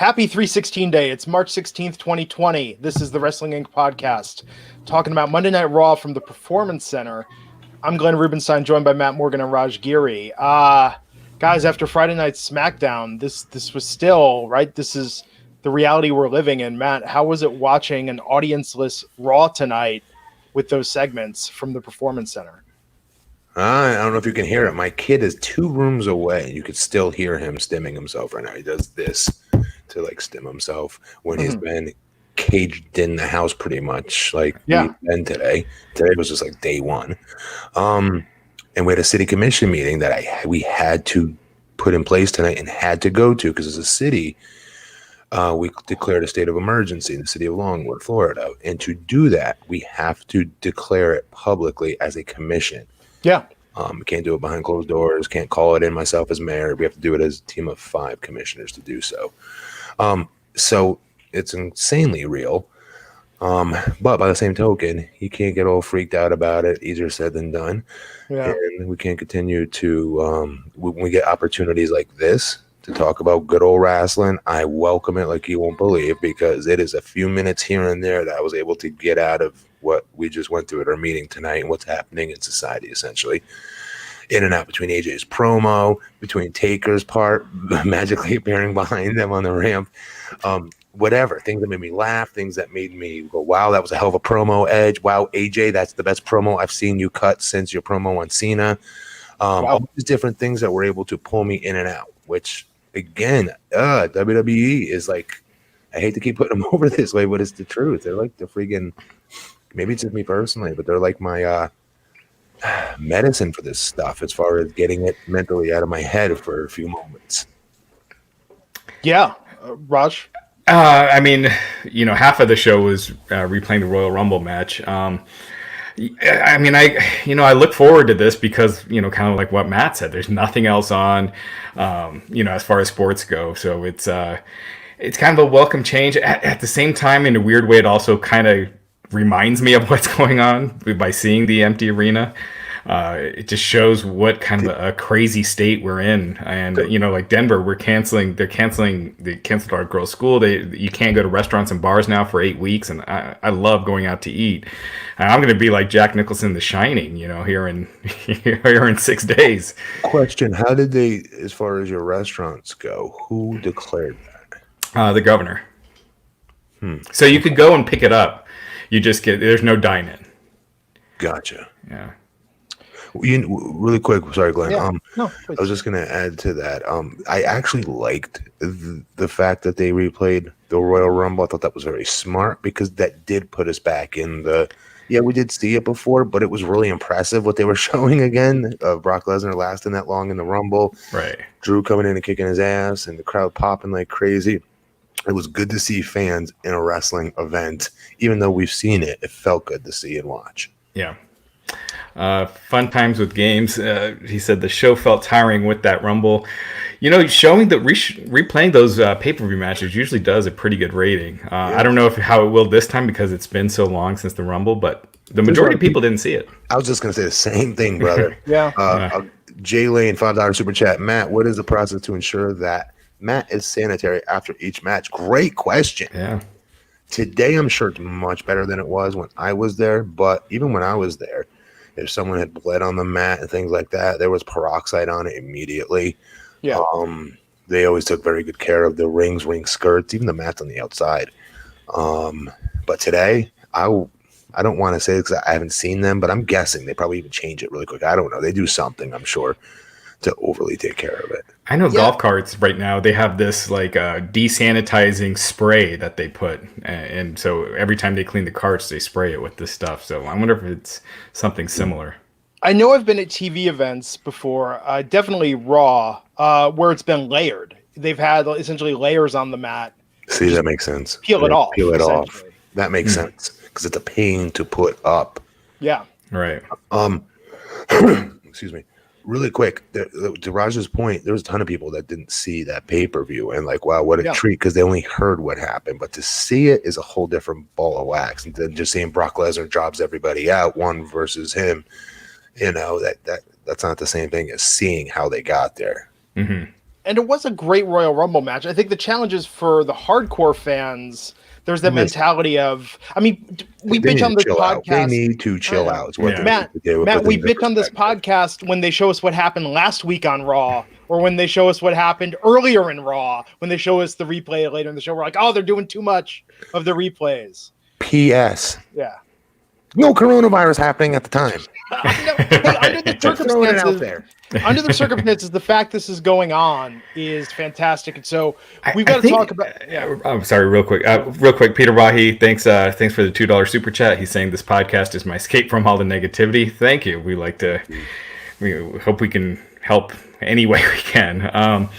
Happy 316 Day. It's March 16th, 2020. This is the Wrestling Inc. podcast, talking about Monday Night Raw from the Performance Center. I'm Glenn Rubenstein, joined by Matt Morgan and Raj Giri. Guys, after Friday night's SmackDown, this was still, right? This is the reality we're living in. Matt, how was it watching an audience-less Raw tonight with those segments from the Performance Center? I don't know if you can hear it. My kid is 2 rooms away. You could still hear him stimming himself right now. He does this to stim himself when he's been caged in the house pretty much we've been today. Today was just day one. And we had a city commission meeting that we had to put in place tonight and had to go to because as a city, we declared a state of emergency in the city of Longwood, Florida. And to do that, we have to declare it publicly as a commission. Yeah. We can't do it behind closed doors, can't call it in myself as mayor. We have to do it as a team of 5 commissioners to do so. So it's insanely real. But by the same token, you can't get all freaked out about it. Easier said than done. Yeah. And we can't continue to, when we get opportunities like this to talk about good old wrestling, I welcome it like you won't believe, because it is a few minutes here and there that I was able to get out of what we just went through at our meeting tonight and what's happening in society, essentially. In and out between AJ's promo, between Taker's part, magically appearing behind them on the ramp. Whatever, things that made me laugh, things that made me go, wow, that was a hell of a promo, Edge. Wow, AJ, that's the best promo I've seen you cut since your promo on Cena. All these different things that were able to pull me in and out, which, again, WWE is I hate to keep putting them over this way, but it's the truth. They're the freaking, maybe it's just me personally, but they're my medicine for this stuff as far as getting it mentally out of my head for a few moments. Yeah. Raj? Half of the show was replaying the Royal Rumble match. I look forward to this because, kind of like what Matt said, there's nothing else on, as far as sports go. So it's kind of a welcome change. At the same time, in a weird way, it also kind of reminds me of what's going on by seeing the empty arena. It just shows what kind of a crazy state we're in. And, like Denver, they canceled our girls' school. You can't go to restaurants and bars now for 8 weeks. And I love going out to eat. And I'm going to be like Jack Nicholson, The Shining, here in 6 days. Question: how did they, as far as your restaurants go, who declared that? The governor. So you could go and pick it up. There's no dine-in. Gotcha. Yeah. Really quick, sorry, Glenn. Yeah. I was just going to add to that. I actually liked the fact that they replayed the Royal Rumble. I thought that was very smart because that did put us back in we did see it before, but it was really impressive what they were showing again. Brock Lesnar lasting that long in the Rumble. Right. Drew coming in and kicking his ass and the crowd popping like crazy. It was good to see fans in a wrestling event. Even though we've seen it, it felt good to see and watch. Yeah. Fun times with games. He said the show felt tiring with that Rumble. Showing replaying those pay-per-view matches usually does a pretty good rating. I don't know how it will this time because it's been so long since the Rumble, but the majority of people didn't see it. I was just going to say the same thing, brother. Yeah. Jay Lane, $5 super chat. Matt, what is the process to ensure that Matt is sanitary after each match? Great question. Yeah. Today, I'm sure it's much better than it was when I was there, but even when I was there, if someone had bled on the mat and things like that, there was peroxide on it immediately. Yeah. They always took very good care of the ring skirts, even the mats on the outside. But today, I don't want to say it because I haven't seen them, but I'm guessing they probably even change it really quick. I don't know. They do something, I'm sure, to overly take care of it. I know golf carts right now, they have this desanitizing spray that they put. And so every time they clean the carts, they spray it with this stuff. So I wonder if it's something similar. I know I've been at TV events before, definitely Raw, where it's been layered. They've had essentially layers on the mat. See, that makes sense. Peel it off. Peel it off. That makes sense because it's a pain to put up. Yeah. Right. Excuse me. Really quick, to Raj's point, there was a ton of people that didn't see that pay-per-view and wow, what a treat, because they only heard what happened. But to see it is a whole different ball of wax. And then just seeing Brock Lesnar jobs everybody out, one versus him, that's not the same thing as seeing how they got there. Mm-hmm. And it was a great Royal Rumble match. I think the challenge is for the hardcore fans. There's that mentality of, I mean, we bitch on this podcast. They need to chill out. Is what Matt, we bitch on this podcast when they show us what happened last week on Raw, or when they show us what happened earlier in Raw, when they show us the replay later in the show. We're like, oh, they're doing too much of the replays. P.S. Yeah. No coronavirus happening at the time. Under the circumstances, the fact this is going on is fantastic, and so we've got to talk about. Yeah. I'm sorry, real quick. Peter Wahi, thanks for the $2 super chat. He's saying this podcast is my escape from all the negativity. Thank you. We hope we can help any way we can.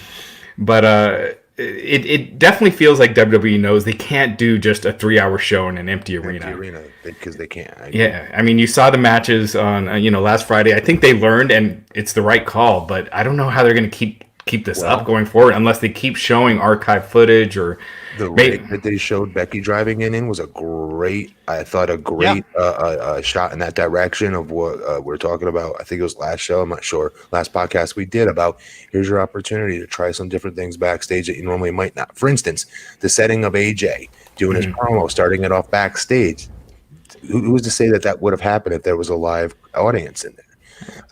But it definitely feels like WWE knows they can't do just a 3-hour show in an empty arena because they can't. I mean, you saw the matches on last Friday. I think they learned, and it's the right call. But I don't know how they're going to keep this up going forward unless they keep showing archive footage or. The rig that they showed Becky driving in was a great shot in that direction of what we're talking about. I think it was last show. I'm not sure. Last podcast we did about here's your opportunity to try some different things backstage that you normally might not. For instance, the setting of AJ doing his promo, starting it off backstage. Who was to say that would have happened if there was a live audience in there?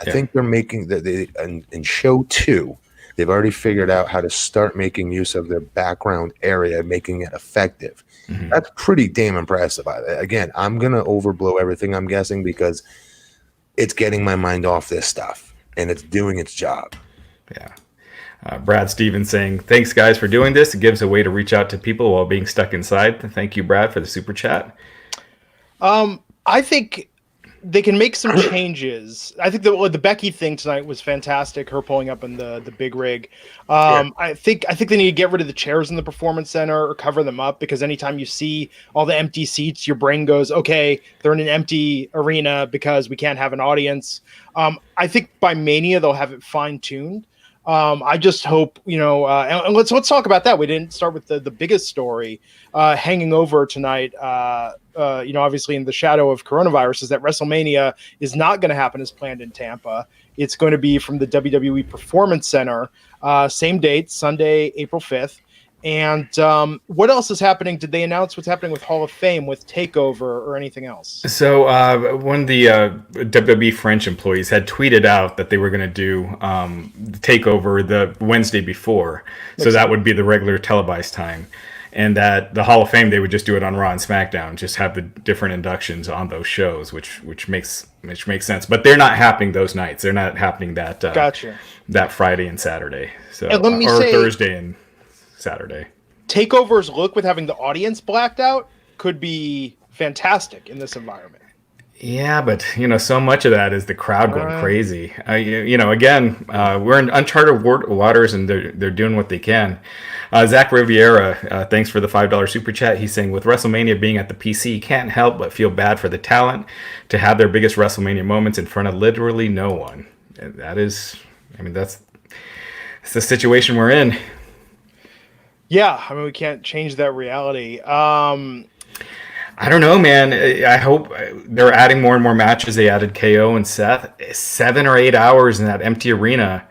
I think they're making in show 2. They've already figured out how to start making use of their background area, making it effective. That's pretty damn impressive. Again, I'm going to overblow everything, I'm guessing, because it's getting my mind off this stuff, and it's doing its job. Yeah. Brad Stevens saying, thanks, guys, for doing this. It gives a way to reach out to people while being stuck inside. Thank you, Brad, for the super chat. I think they can make some changes. I think the Becky thing tonight was fantastic. Her pulling up in the big rig. I think they need to get rid of the chairs in the Performance Center or cover them up, because anytime you see all the empty seats, your brain goes, okay, they're in an empty arena because we can't have an audience. I think by Mania they'll have it fine tuned. I just hope, and let's talk about that. We didn't start with the biggest story hanging over tonight. Obviously in the shadow of coronavirus, is that WrestleMania is not going to happen as planned in Tampa. It's going to be from the WWE Performance Center, same date, Sunday, April 5th. And what else is happening? Did they announce what's happening with Hall of Fame, with TakeOver, or anything else? So one of the WWE French employees had tweeted out that they were going to do the TakeOver the Wednesday before. So that would be the regular televised time. And that the Hall of Fame, they would just do it on Raw and SmackDown, just have the different inductions on those shows, which makes sense. But they're not happening those nights. They're not happening that that Friday and Saturday. So and let me say, Thursday and Saturday. TakeOver's look with having the audience blacked out could be fantastic in this environment. Yeah, but so much of that is the crowd going crazy. Again, we're in uncharted waters, and they're doing what they can. Zach Riviera, thanks for the $5 super chat. He's saying, with WrestleMania being at the PC, you can't help but feel bad for the talent to have their biggest WrestleMania moments in front of literally no one. And that's the situation we're in. Yeah, I mean, we can't change that reality. I don't know, man. I hope they're adding more and more matches. They added KO and Seth. 7 or 8 hours in that empty arena.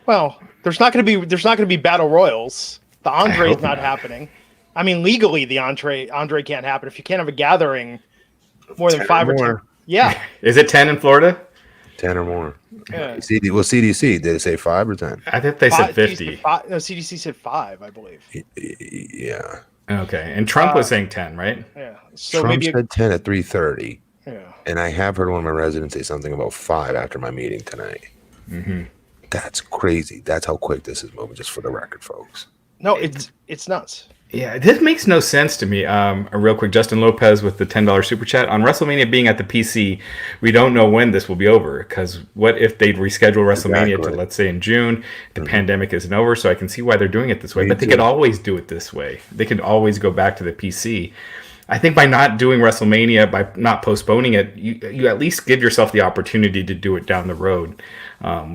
Well, there's not going to be battle royals. The Andre's not happening. I mean, legally, the Andre can't happen if you can't have a gathering more than 5 or 10. Yeah. Is it 10 in Florida? 10 or more. Yeah. CDC, did it say 5 or 10? I think they said 50. No, CDC said 5, I believe. Yeah. Okay, and Trump was saying 10, right? Yeah. So Trump said 10 at 3:30. Yeah. And I have heard one of my residents say something about 5 after my meeting tonight. Mm-hmm. That's crazy. That's how quick this is moving, just for the record, folks. No, it's nuts. Yeah, this makes no sense to me. Real quick, Justin Lopez with the $10 super chat. On WrestleMania being at the PC, we don't know when this will be over. Because what if they'd reschedule WrestleMania to, let's say, in June? The pandemic isn't over, so I can see why they're doing it this way. But they could always do it this way. They could always go back to the PC. I think by not doing WrestleMania, by not postponing it, you at least give yourself the opportunity to do it down the road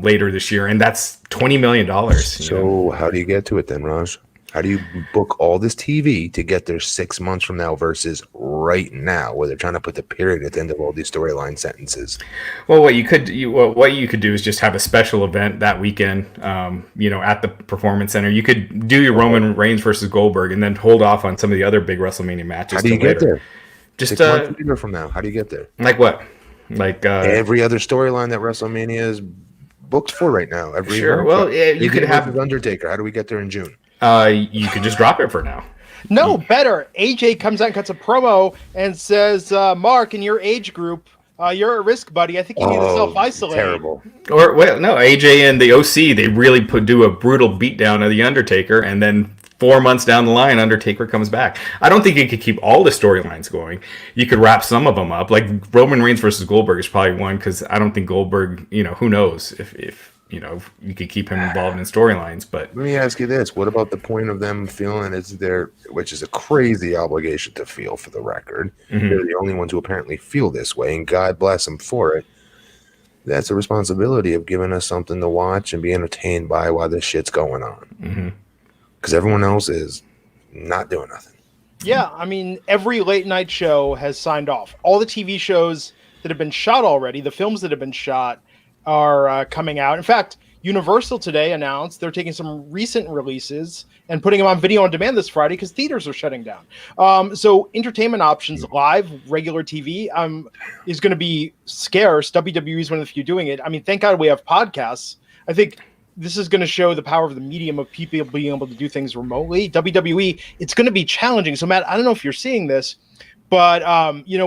later this year. And that's $20 million. So how do you get to it then, Raj? How do you book all this TV to get there 6 months from now versus right now, where they're trying to put the period at the end of all these storyline sentences? Well, what you could do is just have a special event that weekend, at the Performance Center. You could do your Roman Reigns versus Goldberg, and then hold off on some of the other big WrestleMania matches. How do you get there? Just 6 months later from now, how do you get there? Like what? Like every other storyline that WrestleMania is booked for right now. Sure. Well, yeah, you could have Undertaker. How do we get there in June? You could just drop it for now. No, better. AJ comes out and cuts a promo and says, Mark, in your age group, you're at risk, buddy. I think you need to self-isolate. Terrible. Or, well, no, AJ and the OC, they really do a brutal beatdown of The Undertaker, and then 4 months down the line, Undertaker comes back. I don't think you could keep all the storylines going. You could wrap some of them up. Like Roman Reigns versus Goldberg is probably one, because I don't think Goldberg, who knows if you could keep him involved in storylines. But let me ask you this: what about the point of them feeling it's their, which is a crazy obligation to feel, for the record? Mm-hmm. They're the only ones who apparently feel this way, and God bless them for it. That's a responsibility of giving us something to watch and be entertained by while this shit's going on. Because everyone else is not doing nothing. Yeah, I mean, every late night show has signed off. All the TV shows that have been shot already, the films that have been shot, are coming out. In fact, Universal today announced they're taking some recent releases and putting them on video on demand this Friday because theaters are shutting down. So entertainment options, live, regular TV, is going to be scarce. WWE is one of the few doing it. I mean, thank God we have podcasts. I think this is going to show the power of the medium of people being able to do things remotely. WWE, it's going to be challenging. So, Matt, I don't know if you're seeing this, but,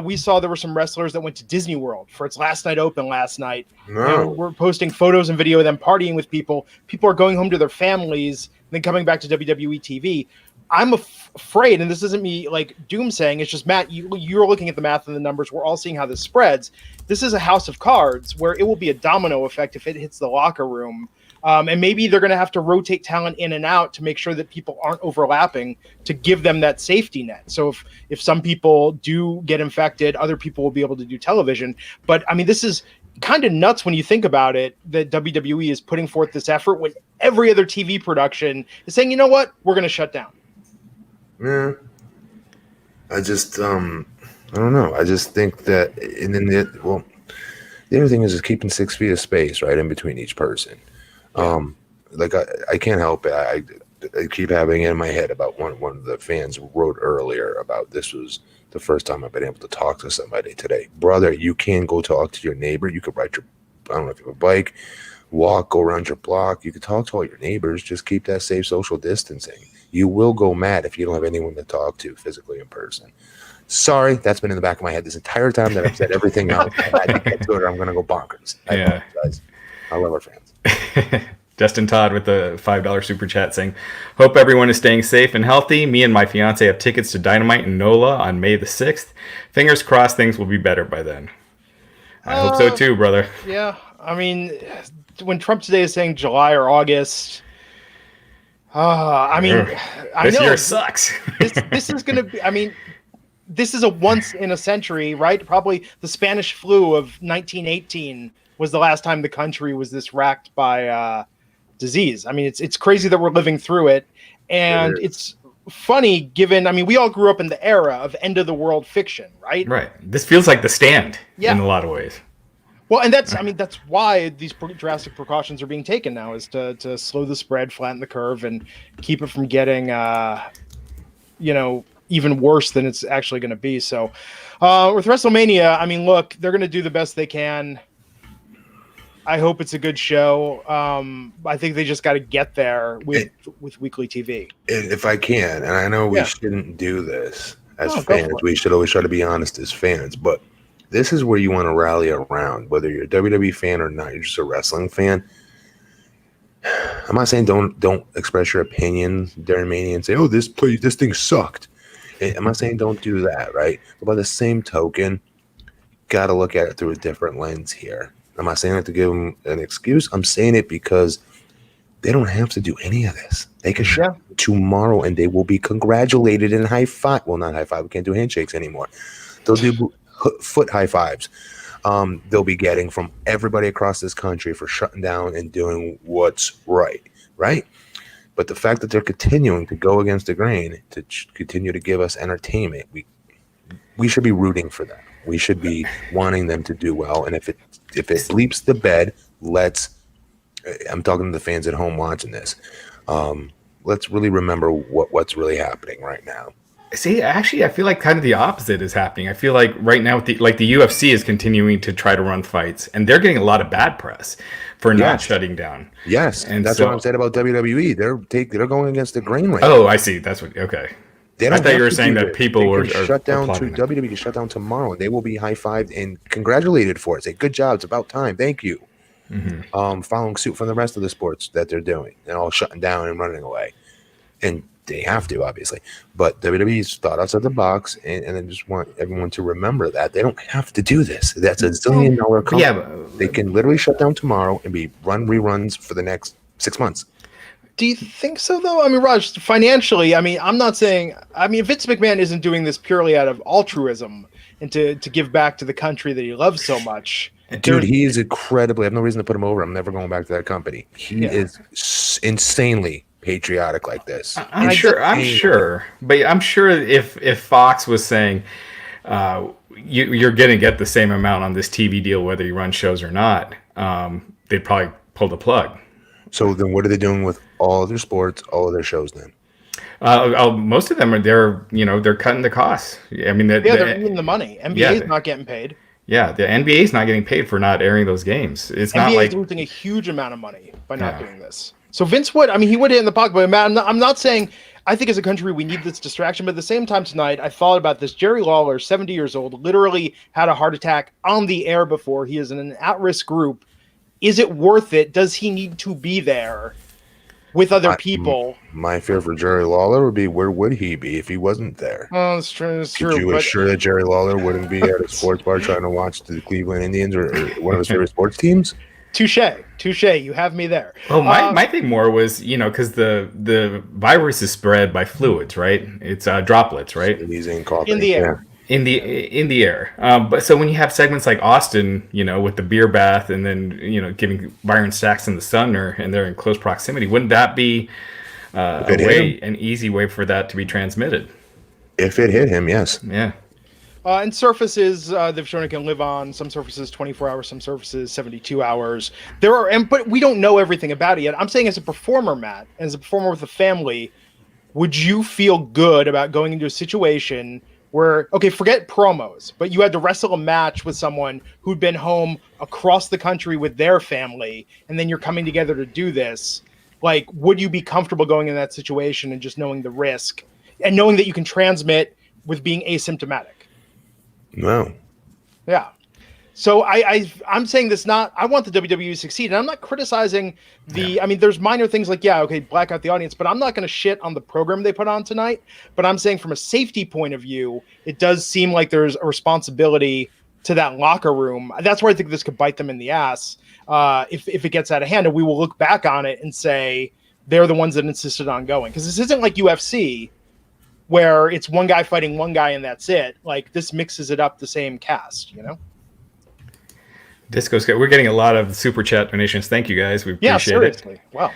we saw there were some wrestlers that went to Disney World for its last night open last night. No. And we're posting photos and video of them partying with people. People are going home to their families, then coming back to WWE TV. I'm afraid, and this isn't me like doomsaying, it's just, Matt, you're looking at the math and the numbers. We're all seeing how this spreads. This is a house of cards where it will be a domino effect if it hits the locker room. And maybe they're going to have to rotate talent in and out to make sure that people aren't overlapping to give them that safety net. So if some people do get infected, other people will be able to do television. But I mean, this is kind of nuts when you think about it, that WWE is putting forth this effort when every other TV production is saying, you know what, we're going to shut down. Yeah. I just, I don't know. I just think that, and then the other thing is just keeping 6 feet of space right in between each person. I can't help it. I keep having it in my head about one of the fans wrote earlier about this was the first time I've been able to talk to somebody today. Brother, you can go talk to your neighbor. You could ride I don't know if you have a bike, walk, go around your block. You could talk to all your neighbors. Just keep that safe social distancing. You will go mad if you don't have anyone to talk to physically in person. Sorry, that's been in the back of my head this entire time that I've said everything else. I had to get to it or I'm going to go bonkers. I apologize. I love our fans. Justin Todd with the $5 super chat saying, hope everyone is staying safe and healthy. Me and my fiance have tickets to Dynamite in NOLA on May the 6th. Fingers crossed things will be better by then. I hope so too, brother. Yeah. I mean, when Trump today is saying July or August, I know this year sucks. this is going to be, I mean, this is a once in a century, right? Probably the Spanish flu of 1918 was the last time the country was this racked by disease. I mean, it's crazy that we're living through it. And it's funny given, I mean, we all grew up in the era of end of the world fiction, right? Right. This feels like The Stand in a lot of ways. Well, and that's why these drastic precautions are being taken now, is to slow the spread, flatten the curve, and keep it from getting, even worse than it's actually going to be. So with WrestleMania, I mean, look, they're going to do the best they can. I hope it's a good show. I think they just got to get there with weekly TV. If I can, and I know we shouldn't do this as fans. We should always try to be honest as fans. But this is where you want to rally around, whether you're a WWE fan or not. You're just a wrestling fan. I'm not saying don't express your opinion during Mania and say, "Oh, this thing sucked." I'm not saying don't do that, right? But by the same token, got to look at it through a different lens here. I'm not saying it to give them an excuse. I'm saying it because they don't have to do any of this. They can show tomorrow and they will be congratulated and high five. Well, not high five. We can't do handshakes anymore. They'll do foot high fives. They'll be getting from everybody across this country for shutting down and doing what's right? But the fact that they're continuing to go against the grain to continue to give us entertainment, we should be rooting for them. We should be wanting them to do well. And if it leaps the bed, I'm talking to the fans at home watching this. Let's really remember what's really happening right now. See, actually, I feel like kind of the opposite is happening. I feel like right now, the UFC is continuing to try to run fights, and they're getting a lot of bad press for not shutting down. Yes, and that's what I'm saying about WWE. They're going against the grain right now. Oh, I see. That's what. Okay. I thought you were saying that people were shut down. WWE can shut down tomorrow, and they will be high-fived and congratulated for it. Say, good job. It's about time. Thank you. Mm-hmm. Following suit from the rest of the sports that they're doing and all shutting down and running away. And they have to, obviously. But WWE's thought outside the box, and I just want everyone to remember that. They don't have to do this. That's $1 zillion company. Yeah, they can literally shut down tomorrow and be reruns for the next 6 months. Do you think so, though? I mean, Raj, financially, I'm not saying... Vince McMahon isn't doing this purely out of altruism and to give back to the country that he loves so much. Dude, he is incredibly... I have no reason to put him over. I'm never going back to that company. He is insanely patriotic like this. I'm sure. But I'm sure if Fox was saying, you're going to get the same amount on this TV deal, whether you run shows or not, they'd probably pull the plug. So then what are they doing with all of their sports, all of their shows then? Most of them they're cutting the costs. I mean, they're eating the money. NBA is not getting paid. Yeah, the NBA is not getting paid for not airing those games. It's NBA not like is losing a huge amount of money by not doing this. So Vince would, he would hit in the pocket. But Matt, I'm not saying, I think as a country we need this distraction. But at the same time tonight, I thought about this. Jerry Lawler, 70 years old, literally had a heart attack on the air before. He is in an at-risk group. Is it worth it? Does he need to be there with other people? My fear for Jerry Lawler would be, where would he be if he wasn't there? Oh, that's true. That's true. Could you assure that Jerry Lawler wouldn't be at a sports bar trying to watch the Cleveland Indians or one of his favorite sports teams? Touche. You have me there. Well, my thing more was, because the virus is spread by fluids, right? It's droplets, right? Sneezing, coughing. In the air. In the air. But so when you have segments like Austin, with the beer bath and then, giving Byron Saxton the Stunner and they're in close proximity, wouldn't that be an easy way for that to be transmitted? If it hit him, yes. Yeah. And surfaces, they've shown it can live on. Some surfaces 24 hours, some surfaces 72 hours. But we don't know everything about it yet. I'm saying as a performer, Matt, as a performer with a family, would you feel good about going into a situation where, okay, forget promos, but you had to wrestle a match with someone who'd been home across the country with their family, and then you're coming together to do this? Like, would you be comfortable going in that situation and just knowing the risk and knowing that you can transmit with being asymptomatic? No. Yeah. So I'm saying this I want the WWE to succeed, and I'm not criticizing there's minor things like, black out the audience, but I'm not going to shit on the program they put on tonight. But I'm saying from a safety point of view, it does seem like there's a responsibility to that locker room. That's where I think this could bite them in the ass if it gets out of hand, and we will look back on it and say they're the ones that insisted on going. Because this isn't like UFC, where it's one guy fighting one guy and that's it. Like, this mixes it up the same cast, Disco Scott, we're getting a lot of super chat donations. Thank you guys. We appreciate it. Wow.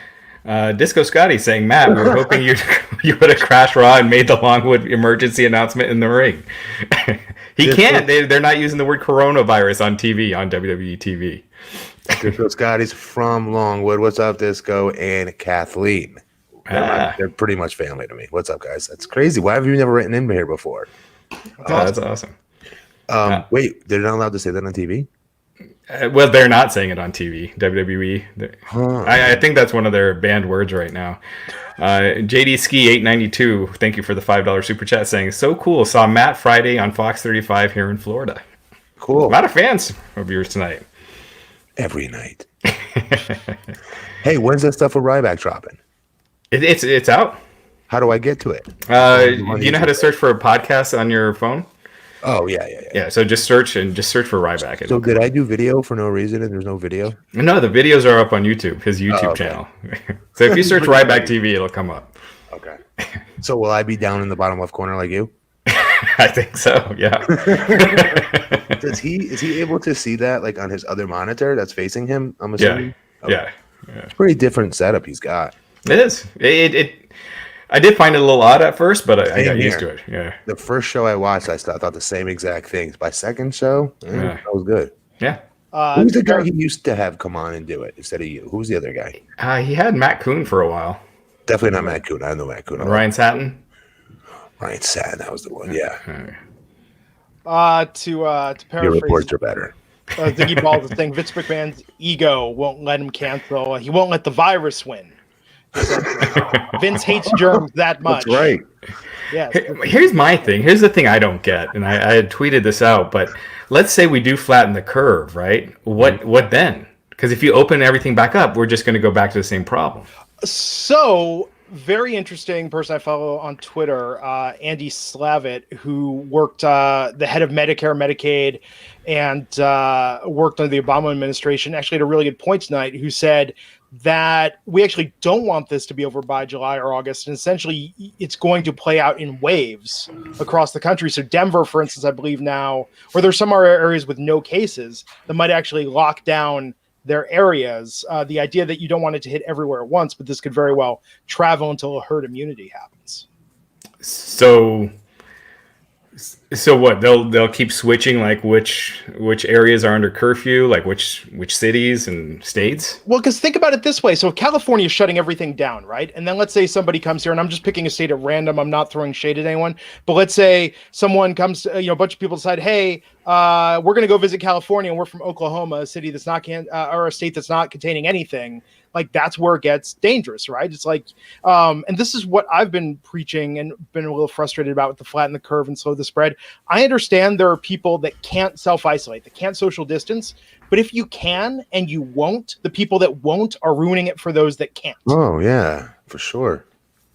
Disco Scotty saying, Matt, we were hoping you would have crashed Raw and made the Longwood emergency announcement in the ring. He can't. They're not using the word coronavirus on TV, on WWE TV. Disco Scotty's from Longwood. What's up, Disco and Kathleen? They're pretty much family to me. What's up, guys? That's crazy. Why have you never written in here before? That's awesome. Wait, they're not allowed to say that on TV? Well, they're not saying it on TV. WWE. I think that's one of their banned words right now. JD Ski 892. Thank you for the $5 super chat. Saying so cool. Saw Matt Friday on Fox 35 here in Florida. Cool. A lot of fans of yours tonight. Every night. Hey, when's that stuff with Ryback dropping? It's out. How do I get to it? Do you know how to search for a podcast on your phone? Oh, yeah. Yeah, so just search for Ryback. So did I do video for no reason and there's no video? No, the videos are up on YouTube, his YouTube channel. So if you search Ryback TV, it'll come up. Okay. So will I be down in the bottom left corner like you? I think so, yeah. Is he able to see that like on his other monitor that's facing him? I'm assuming. Yeah. It's a pretty different setup he's got. It is. I did find it a little odd at first, but I got used to it. Yeah. The first show I watched, I thought the same exact things. By second show, that was good. Yeah. Who's the guy he used to have come on and do it instead of you? Who's the other guy? He had Matt Coon for a while. Definitely not Matt Coon. I know Matt Coon. Ryan Satin. Ryan Satin, that was the one. Yeah. To paraphrase, your reports are better. Ziggy Balls is saying Vince McMahon's ego won't let him cancel. He won't let the virus win. Vince hates germs that much. That's right. Yes. Here's my thing. Here's the thing I don't get, and I had tweeted this out, but let's say we do flatten the curve, right? What then? Because if you open everything back up, we're just going to go back to the same problem. So, very interesting person I follow on Twitter, Andy Slavitt, who worked the head of Medicare, Medicaid, and worked under the Obama administration, actually had a really good point tonight, who said that we actually don't want this to be over by July or August. And essentially, it's going to play out in waves across the country. So Denver, for instance, I believe now, or there's some areas with no cases that might actually lock down their areas. The idea that you don't want it to hit everywhere at once, but this could very well travel until a herd immunity happens. So what? They'll keep switching, like which areas are under curfew, like which cities and states? Well, because think about it this way. So California is shutting everything down, right? And then let's say somebody comes here, and I'm just picking a state at random. I'm not throwing shade at anyone, but let's say someone comes, a bunch of people decide, hey, we're going to go visit California, and we're from Oklahoma, a city that's not or a state that's not containing anything. Like, that's where it gets dangerous, right? It's like, and this is what I've been preaching and been a little frustrated about with the flatten the curve and slow the spread. I understand there are people that can't self-isolate, that can't social distance, but if you can and you won't, the people that won't are ruining it for those that can't. Oh, yeah, for sure.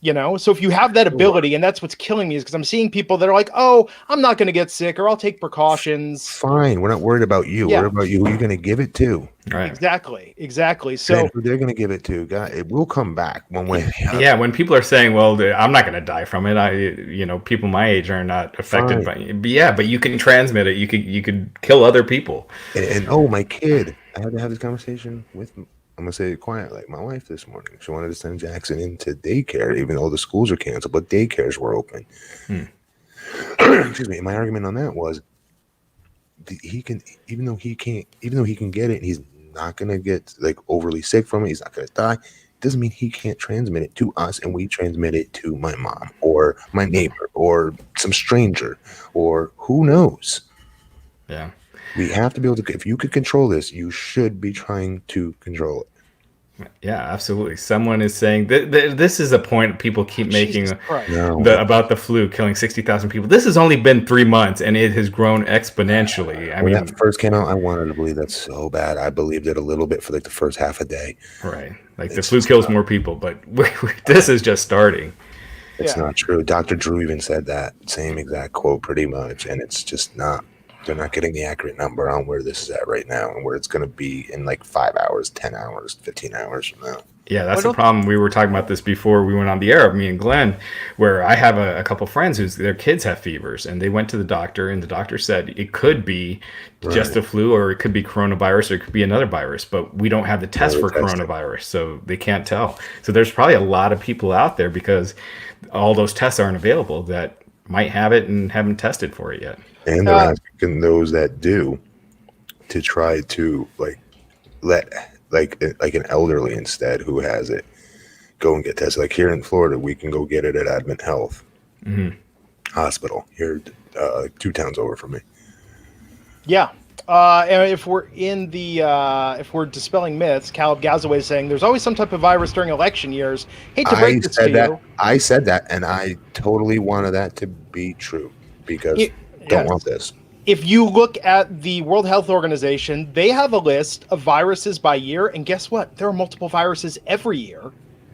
So if you have that ability, and that's what's killing me, is because I'm seeing people that are like, oh, I'm not going to get sick, or I'll take precautions. Fine. We're not worried about you. Yeah. We're about you. Who you're going to give it to. Right. Exactly. So and who they're going to give it to. God, it will come back one way. Yeah. When people are saying, well, I'm not going to die from it. People my age are not affected by it. But you can transmit it. You could kill other people. And oh, my kid. I had to have this conversation with I'm gonna say it quiet, like my wife this morning. She wanted to send Jackson into daycare, even though the schools are canceled, but daycares were open. Excuse me. My argument on that was, he can, even though he can get it, he's not gonna get like overly sick from it. He's not gonna die. It doesn't mean he can't transmit it to us, and we transmit it to my mom or my neighbor or some stranger or who knows. Yeah. We have to be able to, if you could control this, you should be trying to control it. Yeah, absolutely. Someone is saying this is a point people keep making about the flu killing 60,000 people. This has only been 3 months, and it has grown exponentially. When that first came out, I wanted to believe that so bad. I believed it a little bit for like the first half a day. Right. Like the flu kills more people, but this is just starting. It's not true. Dr. Drew even said that same exact quote pretty much, and it's just not. They're not getting the accurate number on where this is at right now and where it's going to be in like 5 hours, 10 hours, 15 hours from now. Yeah, that's the problem. We were talking about this before we went on the air, me and Glenn, where I have a couple friends whose their kids have fevers, and they went to the doctor, and the doctor said it could be just the flu, or it could be coronavirus, or it could be another virus, but we don't have the test for coronavirus, so they can't tell. So there's probably a lot of people out there, because all those tests aren't available, that might have it and haven't tested for it yet. And they're asking those that do to try to let an elderly instead who has it go and get tested. Like here in Florida, we can go get it at Advent Health Hospital here, 2 towns over from me. Yeah. And if we're if we're dispelling myths, Caleb Gazaway is saying there's always some type of virus during election years. Hate to break this to you. I said that, and I totally wanted that to be true because don't want this. If you look at the World Health Organization, they have a list of viruses by year, and guess what? There are multiple viruses every year,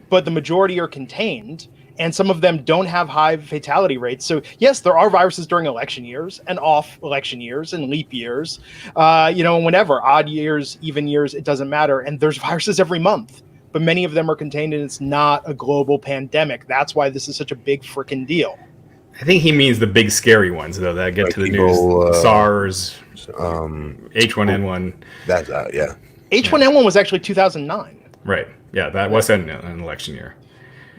but the majority are contained, and some of them don't have high fatality rates. So yes, there are viruses during election years and off election years and leap years, whenever, odd years, even years, it doesn't matter. And there's viruses every month, but many of them are contained, and it's not a global pandemic. That's why this is such a big freaking deal. I think he means the big scary ones, though, that get to the news. SARS, H1N1. That's H1N1 was actually 2009. Right. Yeah, that was an election year.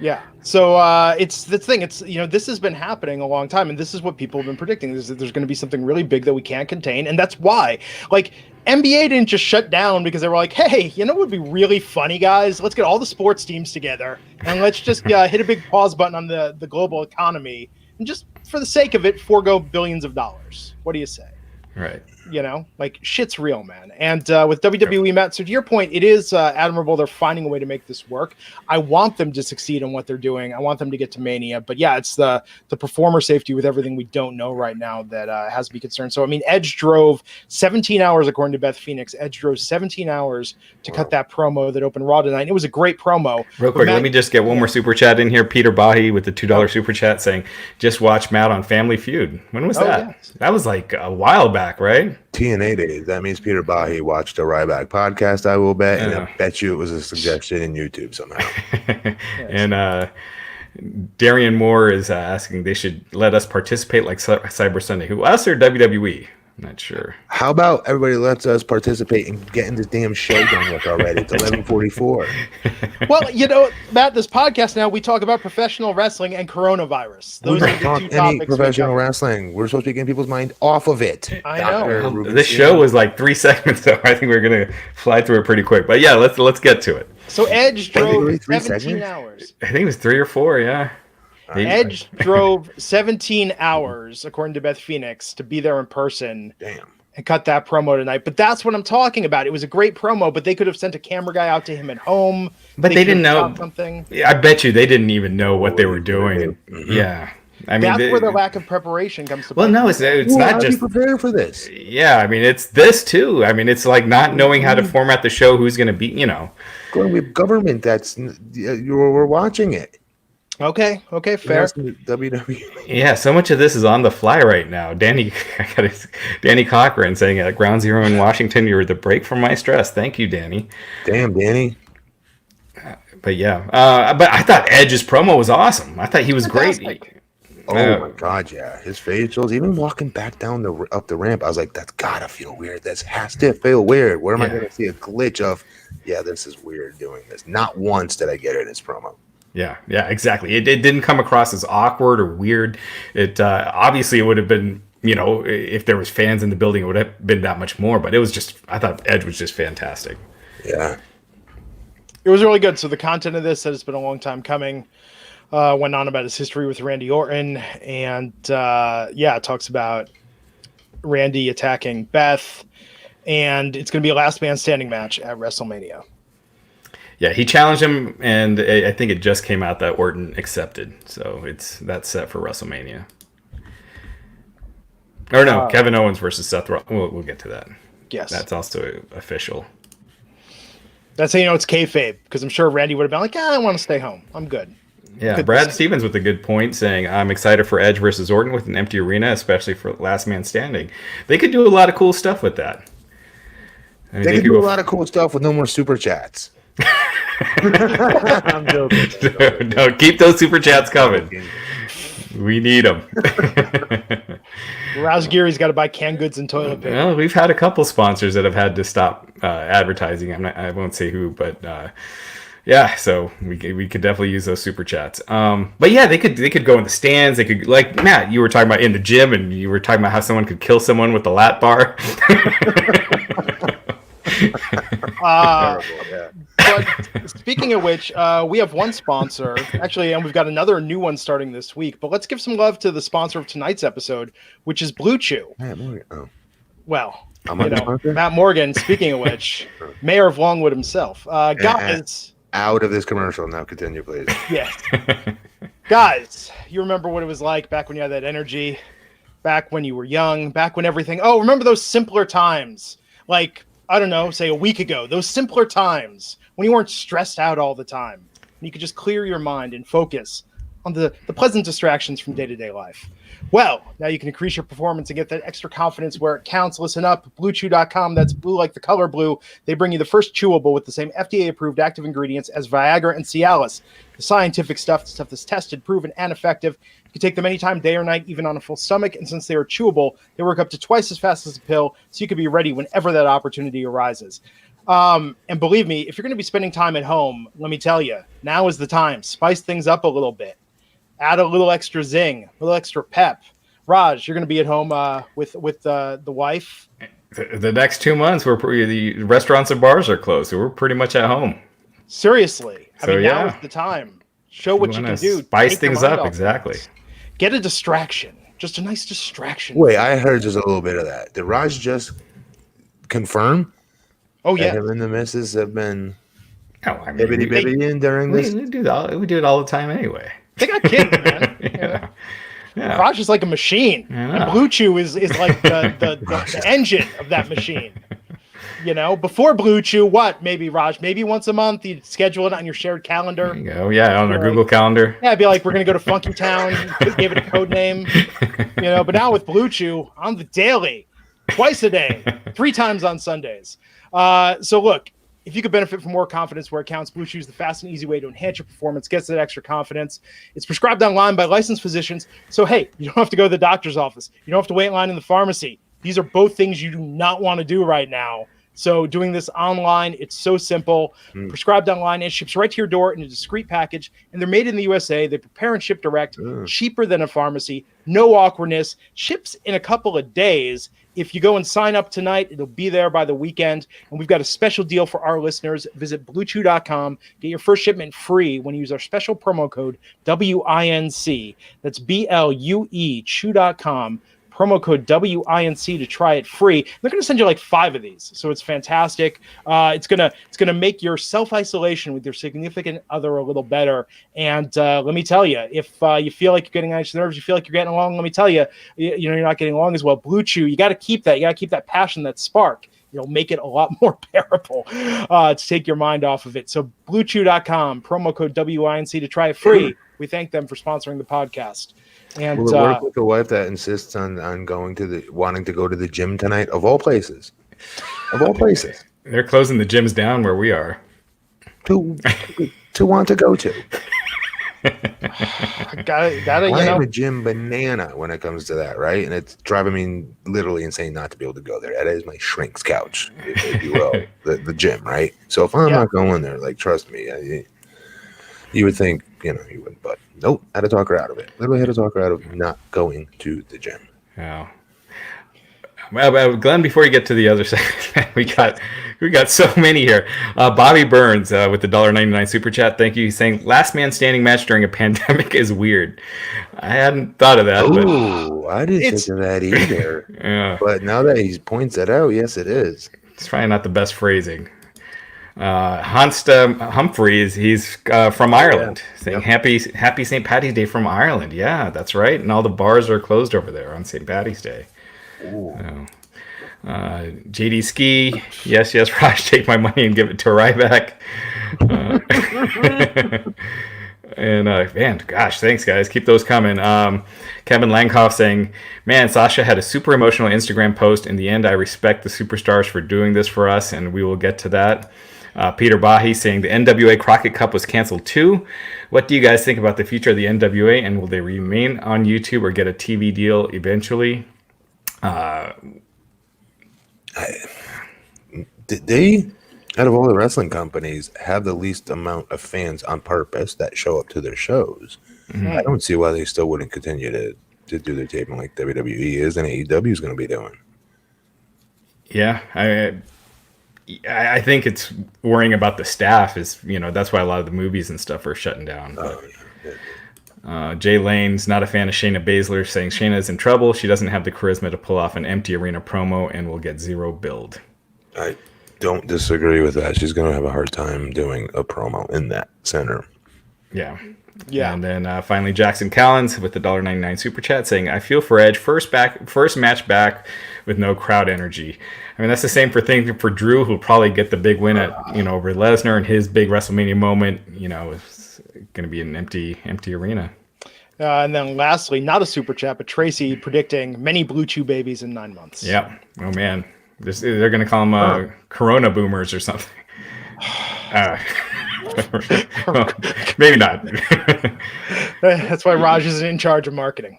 Yeah. So it's the thing. It's, this has been happening a long time, and this is what people have been predicting. Is that there's going to be something really big that we can't contain, and that's why. Like, NBA didn't just shut down because they were like, hey, what would be really funny, guys? Let's get all the sports teams together and let's just hit a big pause button on the global economy and just for the sake of it, forego billions of dollars. What do you say? Right. Like shit's real, man. And with WWE, Matt, so to your point, it is admirable. They're finding a way to make this work. I want them to succeed in what they're doing. I want them to get to Mania. But yeah, it's the performer safety with everything we don't know right now that has to be concerned. So, I mean, Edge drove 17 hours, according to Beth Phoenix. Edge drove 17 hours to cut that promo that opened Raw tonight. It was a great promo. Real quick, let me just get one more super chat in here. Peter Bahi with the $2 super chat saying, just watch Matt on Family Feud. When was that? Yeah. That was like a while back, right? TNA days. That means Peter Bahi watched a Ryback podcast, I will bet, and I bet you it was a suggestion in YouTube somehow. And Darian Moore is asking they should let us participate like Cyber Sunday. Who, us or WWE? I'm not sure. How about everybody lets us participate and getting this damn show done with already? It's 11:44. Well, Matt, this podcast now, we talk about professional wrestling and coronavirus. Those are the two topics. Professional wrestling. We're supposed to be getting people's mind off of it. I know. This show was like 3 segments, so I think we're going to fly through it pretty quick. But yeah, let's get to it. So Edge drove 17 hours. I think it was 3 or 4, yeah. Edge drove 17 hours, according to Beth Phoenix, to be there in person. Damn. And cut that promo tonight. But that's what I'm talking about. It was a great promo, but they could have sent a camera guy out to him at home. But they didn't know something. I bet you they didn't even know what they were doing. Mm-hmm. Yeah. I mean, that's where the lack of preparation comes to play. Well, no, it's not just prepare for this. Yeah, I mean, it's this too. I mean, it's like not knowing how to format the show, who's going to be, Going with government, we're watching it. Okay, fair. WWE. Yeah, so much of this is on the fly right now. Danny Cochran saying at Ground Zero in Washington, you were the break from my stress. Thank you, Danny. Damn, Danny. But yeah, but I thought Edge's promo was awesome. I thought he was great. Oh my God, yeah. His facials, even walking back down up the ramp, I was like, that's gotta feel weird. That has to feel weird. Where am I going to see a glitch of, this is weird doing this? Not once did I get it in his promo. Yeah, exactly. It didn't come across as awkward or weird. It obviously it would have been, if there was fans in the building, it would have been that much more. But it was just, I thought Edge was just fantastic. Yeah, it was really good. So the content of this has been a long time coming. Went on about his history with Randy Orton, and it talks about Randy attacking Beth, and it's going to be a last man standing match at WrestleMania. Yeah, he challenged him, and I think it just came out that Orton accepted. So that's set for WrestleMania. Or no, Kevin Owens versus Seth Rollins. We'll get to that. Yes. That's also official. That's how it's kayfabe, because I'm sure Randy would have been like, I want to stay home. I'm good. Yeah, Brad Stevens with a good point saying, I'm excited for Edge versus Orton with an empty arena, especially for Last Man Standing. They could do a lot of cool stuff with that. I mean, they could do a lot of cool stuff with no more super chats. I'm joking. No, keep those super chats coming. We need them. Raj Giri's got to buy canned goods and toilet paper. Well, we've had a couple sponsors that have had to stop advertising. I won't say who, but so we could definitely use those super chats. But yeah, they could go in the stands. They could, like Matt, you were talking about in the gym, and you were talking about how someone could kill someone with the lat bar. But speaking of which, we have one sponsor actually, and we've got another new one starting this week. But let's give some love to the sponsor of tonight's episode, which is Blue Chew. Well, Matt Morgan. Speaking of which, Mayor of Longwood himself, guys. Out of this commercial now. Continue, please. Yes, guys, you remember what it was like back when you had that energy, back when you were young, back when everything. Oh, remember those simpler times, like. I don't know, say a week ago, those simpler times when you weren't stressed out all the time and you could just clear your mind and focus on the pleasant distractions from day-to-day life. Well, now you can increase your performance and get that extra confidence where it counts. Listen up, BlueChew.com, that's blue like the color blue. They bring you the first chewable with the same FDA-approved active ingredients as Viagra and Cialis. The scientific stuff, the stuff that's tested, proven, and effective. You can take them anytime, day or night, even on a full stomach. And since they are chewable, they work up to twice as fast as a pill, so you can be ready whenever that opportunity arises. And believe me, if you're going to be spending time at home, let me tell you, now is the time. Spice things up a little bit. Add a little extra zing, a little extra pep. Raj, you're going to be at home with the wife. The next 2 months, the restaurants and bars are closed, so we're pretty much at home. Seriously, So, now is the time. Show what you can do. Spice Take your things mind up, off exactly. things. Get a distraction. Just a nice distraction. Wait, I heard just a little bit of that. Did Raj just confirm? Oh that yeah. him and the missus have been Oh, I mean, bibbity during this. we do it all the time anyway. They got kids, man. Yeah. Raj is like a machine, and Blue Chew is like the engine of that machine. Before Blue Chew, maybe Raj, maybe once a month you'd schedule it on your shared calendar. There you go. Yeah, on our Google Calendar. Yeah, I'd be like, we're gonna go to Funky Town. Give it a code name, But now with Blue Chew, on the daily, twice a day, 3 times on Sundays. So look. If you could benefit from more confidence where it counts, Blue Chew is the fast and easy way to enhance your performance, gets that extra confidence. It's prescribed online by licensed physicians. So, hey, you don't have to go to the doctor's office. You don't have to wait in line in the pharmacy. These are both things you do not want to do right now. So doing this online, it's so simple. Prescribed online, it ships right to your door in a discreet package, and they're made in the USA. They prepare and ship direct, cheaper than a pharmacy, no awkwardness, ships in a couple of days. If you go and sign up tonight, it'll be there by the weekend. And we've got a special deal for our listeners. Visit bluechew.com. Get your first shipment free when you use our special promo code WINC. That's BLUE, chew.com. Promo code WINC to try it free. They're going to send you like 5 of these, so it's fantastic. It's gonna make your self-isolation with your significant other a little better. And let me tell you, if you feel like you're getting on your nerves, you feel like you're getting along, let me tell you, you're not getting along as well. Blue Chew, you got to keep that. You got to keep that passion, that spark. Make it a lot more bearable to take your mind off of it. So bluechew.com, promo code WINC to try it free. We thank them for sponsoring the podcast. And will it work with the wife that insists on wanting to go to the gym tonight? Of all places, they're closing the gyms down where we are. To want to go to. I am a gym banana when it comes to that, right? And it's driving me literally insane not to be able to go there. That is my shrink's couch, if you will, the gym, right? So if I'm not going there, like, trust me, you would think, you wouldn't, but nope, had to talk her out of it. Literally had to talk her out of not going to the gym. Yeah. Well, Glenn, before you get to the other side, we got so many here. Bobby Burns with the $1.99 super chat. Thank you. He's saying last man standing match during a pandemic is weird. I hadn't thought of that. Oh, I didn't think of that either. Yeah. But now that he points that out, yes, it is. It's probably not the best phrasing. Hansta Humphreys, he's from Ireland, saying happy St. Paddy's Day from Ireland. Yeah, that's right. And all the bars are closed over there on St. Paddy's Day. JD Ski, yes, Raj, take my money and give it to Ryback. And man, gosh, thanks guys, keep those coming. Kevin Langhoff saying, man, Sasha had a super emotional Instagram post. In the end, I respect the superstars for doing this for us, and we will get to that. Peter Bahi saying the NWA Crockett Cup was canceled too. What do you guys think about the future of the NWA, and will they remain on YouTube or get a TV deal eventually? Did they, out of all the wrestling companies, have the least amount of fans on purpose that show up to their shows? I don't see why they still wouldn't continue to do their taping like WWE is and AEW is going to be doing. Yeah, I think it's worrying about the staff is, that's why a lot of the movies and stuff are shutting down. Jay Lane's not a fan of Shayna Baszler, saying Shayna is in trouble. She doesn't have the charisma to pull off an empty arena promo and will get zero build. I don't disagree with that. She's going to have a hard time doing a promo in that center. Yeah. And then finally Jackson Callens with the $1.99 super chat saying, I feel for Edge, first match back with no crowd energy. I mean, that's the same thing for Drew, who'll probably get the big win at over Lesnar, and his big WrestleMania moment, is going to be an empty arena. And then lastly, not a super chat, but Tracy predicting many Blue Chew babies in 9 months. Yeah. Oh man, they're going to call them Corona boomers or something. Well, maybe not. That's why Raj isn't in charge of marketing.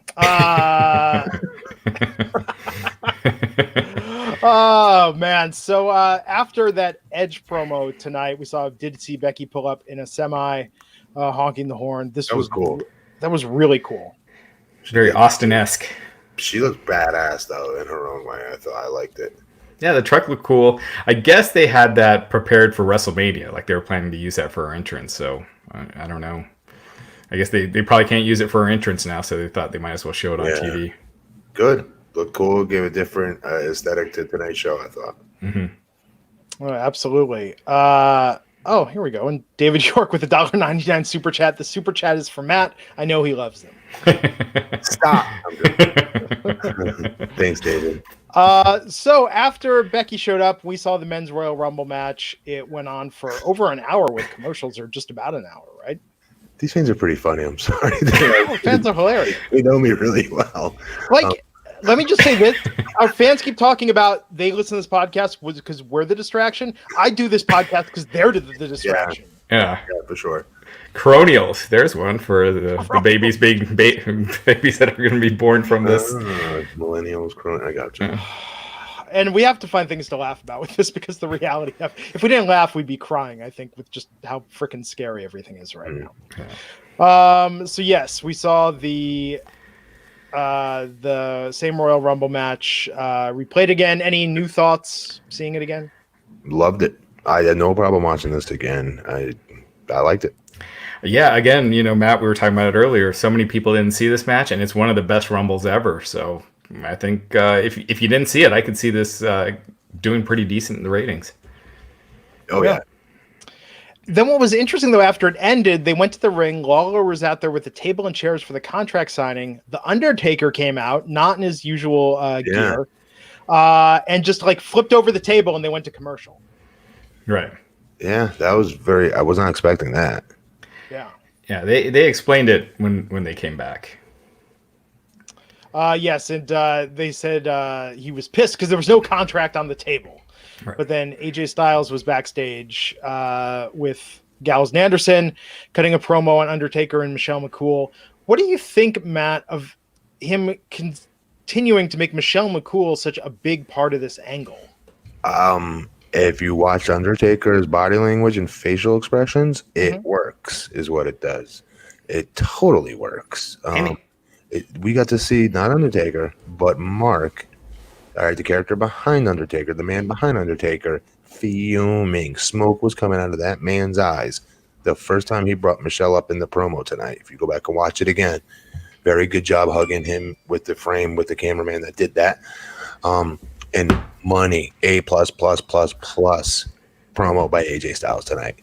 Oh man! So after that Edge promo tonight, did see Becky pull up in a semi, honking the horn. That was cool. That was really cool. It's very Austin-esque. She looked badass though in her own way. I thought I liked it. Yeah, the truck looked cool. I guess they had that prepared for WrestleMania, like they were planning to use that for her entrance. So I don't know. I guess they probably can't use it for her entrance now, so they thought they might as well show it on TV. Good. Looked cool. Gave a different aesthetic to tonight's show, I thought. Mm-hmm. Oh, absolutely. Oh, here we go. And David York with a $1.99 super chat. The super chat is for Matt. I know he loves them. Stop. Thanks, David. So after Becky showed up, we saw the men's Royal Rumble match. It went on for over an hour with commercials, or just about an hour, right? These fans are pretty funny. I'm sorry. Fans are hilarious. They know me really well. Let me just say this. Our fans keep talking about they listen to this podcast because we're the distraction. I do this podcast because they're the distraction. Yeah, for sure. Coronials. There's one for the babies babies that are going to be born from this. Millennials. I got you. And we have to find things to laugh about with this because the reality of if we didn't laugh, we'd be crying, I think, with just how freaking scary everything is right now. Yeah. So yes, we saw the same Royal Rumble match replayed again. Any new thoughts seeing it again? Loved it. I had no problem watching this again. I liked it. Yeah, again, Matt, we were talking about it earlier. So many people didn't see this match, and it's one of the best Rumbles ever. So I think if you didn't see it, I could see this doing pretty decent in the ratings. Oh, yeah. Then what was interesting, though, after it ended, they went to the ring. Lawler was out there with the table and chairs for the contract signing. The Undertaker came out, not in his usual gear, and just flipped over the table, and they went to commercial. Right. Yeah, that was I was not expecting that. Yeah. Yeah, they explained it when they came back. Yes, and they said he was pissed because there was no contract on the table. Right. But then AJ Styles was backstage with Gallows and Anderson, cutting a promo on Undertaker and Michelle McCool. What do you think, Matt, of him continuing to make Michelle McCool such a big part of this angle? If you watch Undertaker's body language and facial expressions, it works, is what it does. It totally works. We got to see not Undertaker, but Mark, all right, the character behind Undertaker, the man behind Undertaker, fuming. Smoke was coming out of that man's eyes the first time he brought Michelle up in the promo tonight. If you go back and watch it again, very good job hugging him with the frame, with the cameraman that did that. And money, A++++ promo by AJ Styles tonight.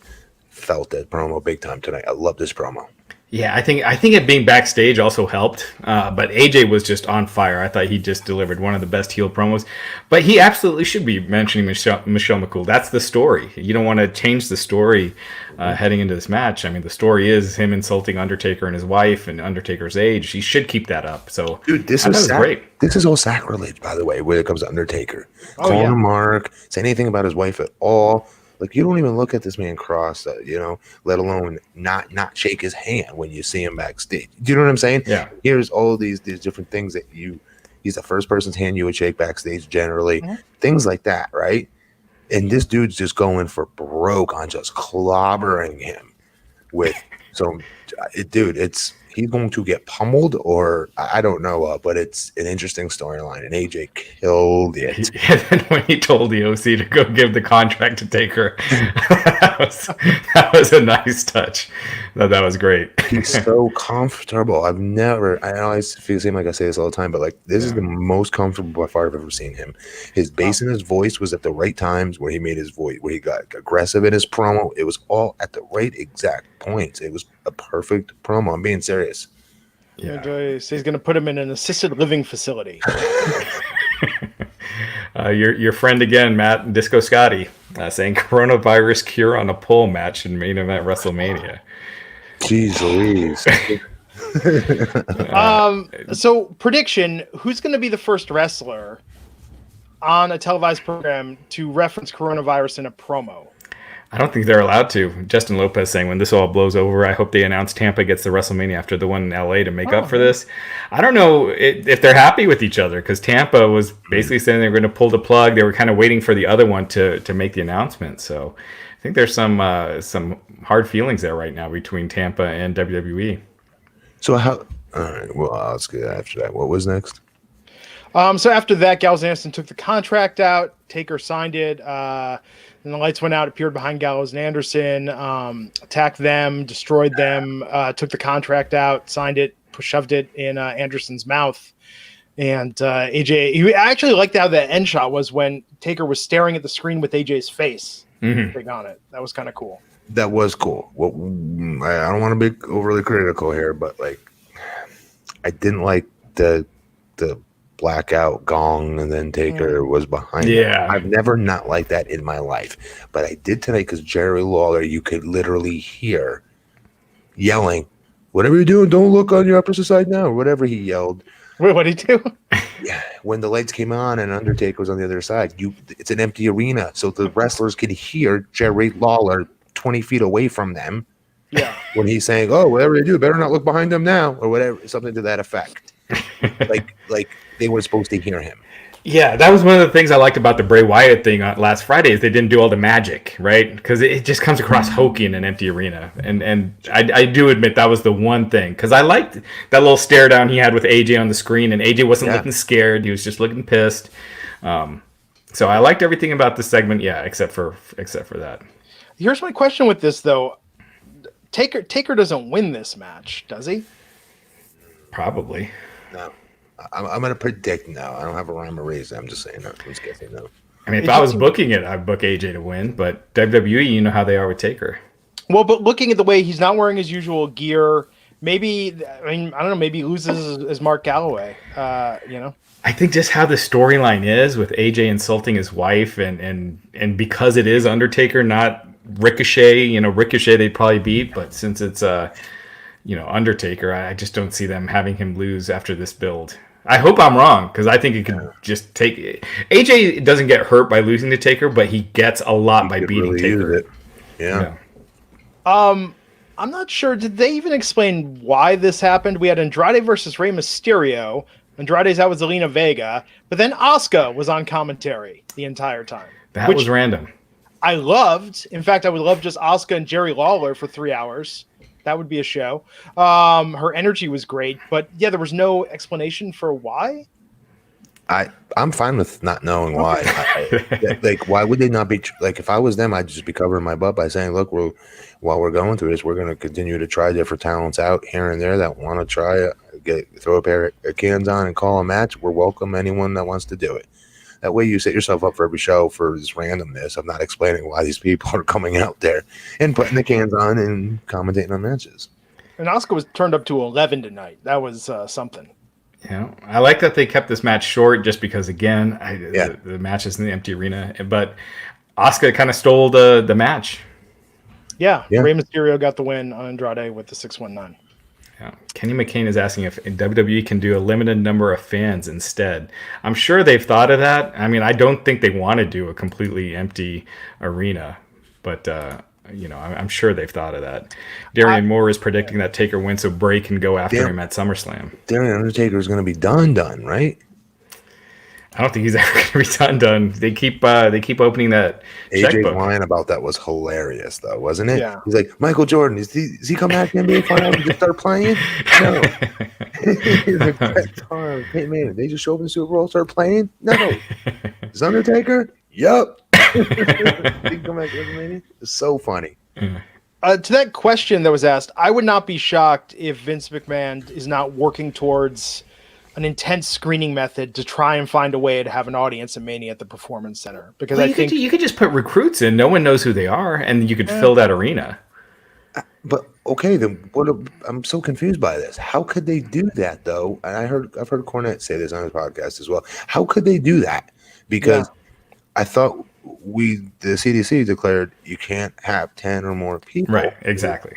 Felt that promo big time tonight. I love this promo. Yeah, I think it being backstage also helped, but AJ was just on fire. I thought he just delivered one of the best heel promos. But he absolutely should be mentioning Michelle McCool. That's the story. You don't want to change the story heading into this match. I mean, the story is him insulting Undertaker and his wife and Undertaker's age. He should keep that up. So, dude, this is great. This is all sacrilege, by the way, when it comes to Undertaker. Calling him Mark, say anything about his wife at all. Like, you don't even look at this man cross, let alone not shake his hand when you see him backstage. Do you know what I'm saying? Yeah. Here's all these different things that he's the first person's hand you would shake backstage generally. Mm-hmm. Things like that, right? And this dude's just going for broke on just clobbering him with he's going to get pummeled, or I don't know, but it's an interesting storyline, and AJ killed it. And then when he told the OC to go give the contract to Taker, that was a nice touch. That was great. He's so comfortable. I always feel the same, like I say this all the time, but this is the most comfortable by far I've ever seen him. His bass in his voice was at the right times where he made his voice, where he got aggressive in his promo. It was all at the right exact points. It was a perfect promo. I'm being serious. Yeah. So he's going to put him in an assisted living facility. Your friend again, Matt Disco Scotty, saying coronavirus cure on a pole match in main event WrestleMania. Jeez Louise. So prediction, who's going to be the first wrestler on a televised program to reference coronavirus in a promo? I don't think they're allowed to. Justin Lopez saying when this all blows over, I hope they announce Tampa gets the WrestleMania after the one in LA to make up for this. I don't know if they're happy with each other because Tampa was basically saying they were going to pull the plug. They were kind of waiting for the other one to make the announcement. So I think there's some hard feelings there right now between Tampa and WWE. So how? All right. Well, let's get after that. What was next? So after that, Gallows and Anderson took the contract out. Taker signed it. And the lights went out, appeared behind Gallows and Anderson, attacked them, destroyed them, took the contract out, signed it, shoved it in Anderson's mouth. And AJ, he actually liked how the end shot was when Taker was staring at the screen with AJ's face on it. That was kind of cool. That was cool. Well, I don't want to be overly critical here, but like, I didn't like the blackout gong and then Taker was behind him. I've never not liked that in my life, but I did tonight because Jerry Lawler, you could literally hear yelling, "Whatever you're doing, don't look on your opposite side now," or whatever he yelled. Wait, what did he do? Yeah, when the lights came on and Undertaker was on the other side, it's an empty arena, so the wrestlers could hear Jerry Lawler 20 feet away from them. Yeah, when he's saying, "Oh, whatever they do, better not look behind them now," or whatever, something to that effect. like they were supposed to hear him. Yeah, that was one of the things I liked about the Bray Wyatt thing last Friday is they didn't do all the magic, right? Because it just comes across hokey in an empty arena. And I do admit that was the one thing. Because I liked that little stare down he had with AJ on the screen. And AJ wasn't looking scared. He was just looking pissed. So I liked everything about this segment, except for that. Here's my question with this, though. Taker doesn't win this match, does he? Probably. No. I'm going to predict no. I don't have a rhyme or reason. I'm just saying no. I'm just guessing no. I mean, if I was booking it, I'd book AJ to win. But WWE, you know how they are with Taker. Well, but looking at the way he's not wearing his usual gear, maybe, I don't know, maybe he loses as Mark Galloway, I think just how the storyline is with AJ insulting his wife and because it is Undertaker, not Ricochet, Ricochet they'd probably beat. But since it's, Undertaker, I just don't see them having him lose after this build. I hope I'm wrong because I think it could just take it. AJ doesn't get hurt by losing to Taker, but he gets a lot by beating really Taker. Yeah. I'm not sure. Did they even explain why this happened? We had Andrade versus Rey Mysterio. Andrade's out with Zelina Vega, but then Asuka was on commentary the entire time. That was random. I loved. In fact, I would love just Asuka and Jerry Lawler for 3 hours. That would be a show. Her energy was great, but there was no explanation for why. I'm fine with not knowing why. Why would they not be like? If I was them, I'd just be covering my butt by saying, "Look, while we're going through this, we're going to continue to try different talents out here and there that want to try throw a pair of cans on and call a match. We're welcome anyone that wants to do it. That way, you set yourself up for every show for this randomness of not explaining why these people are coming out there and putting the cans on and commentating on matches." And Asuka was turned up to 11 tonight. That was something. Yeah, I like that they kept this match short just because, again, the match is in the empty arena. But Asuka kind of stole the match. Yeah, Rey Mysterio got the win on Andrade with the 619. Yeah. Kenny McCain is asking if WWE can do a limited number of fans instead. I'm sure they've thought of that. I mean, I don't think they want to do a completely empty arena, but I'm sure they've thought of that. Darian Moore is predicting that Taker wins so Bray can go after him at SummerSlam. Darian Undertaker is going to be done, right? I don't think he's ever going to be done. They keep opening that checkbook. AJ's line about that was hilarious, though, wasn't it? Yeah. He's like, Michael Jordan, is he come back to NBA Finals and just start playing? No. He's like, Peyton Manning, they just show up in the Super Bowl, start playing? No. Is Undertaker? Yup. He come back to WrestleMania? It's so funny. To that question that was asked, I would not be shocked if Vince McMahon is not working towards an intense screening method to try and find a way to have an audience at Mania at the Performance Center. Because I think you could just put recruits in. No one knows who they are, and you could fill that arena. But okay, then I'm so confused by this. How could they do that though? And I've heard Cornette say this on his podcast as well. How could they do that? Because I thought the CDC declared you can't have 10 or more people. Right, exactly.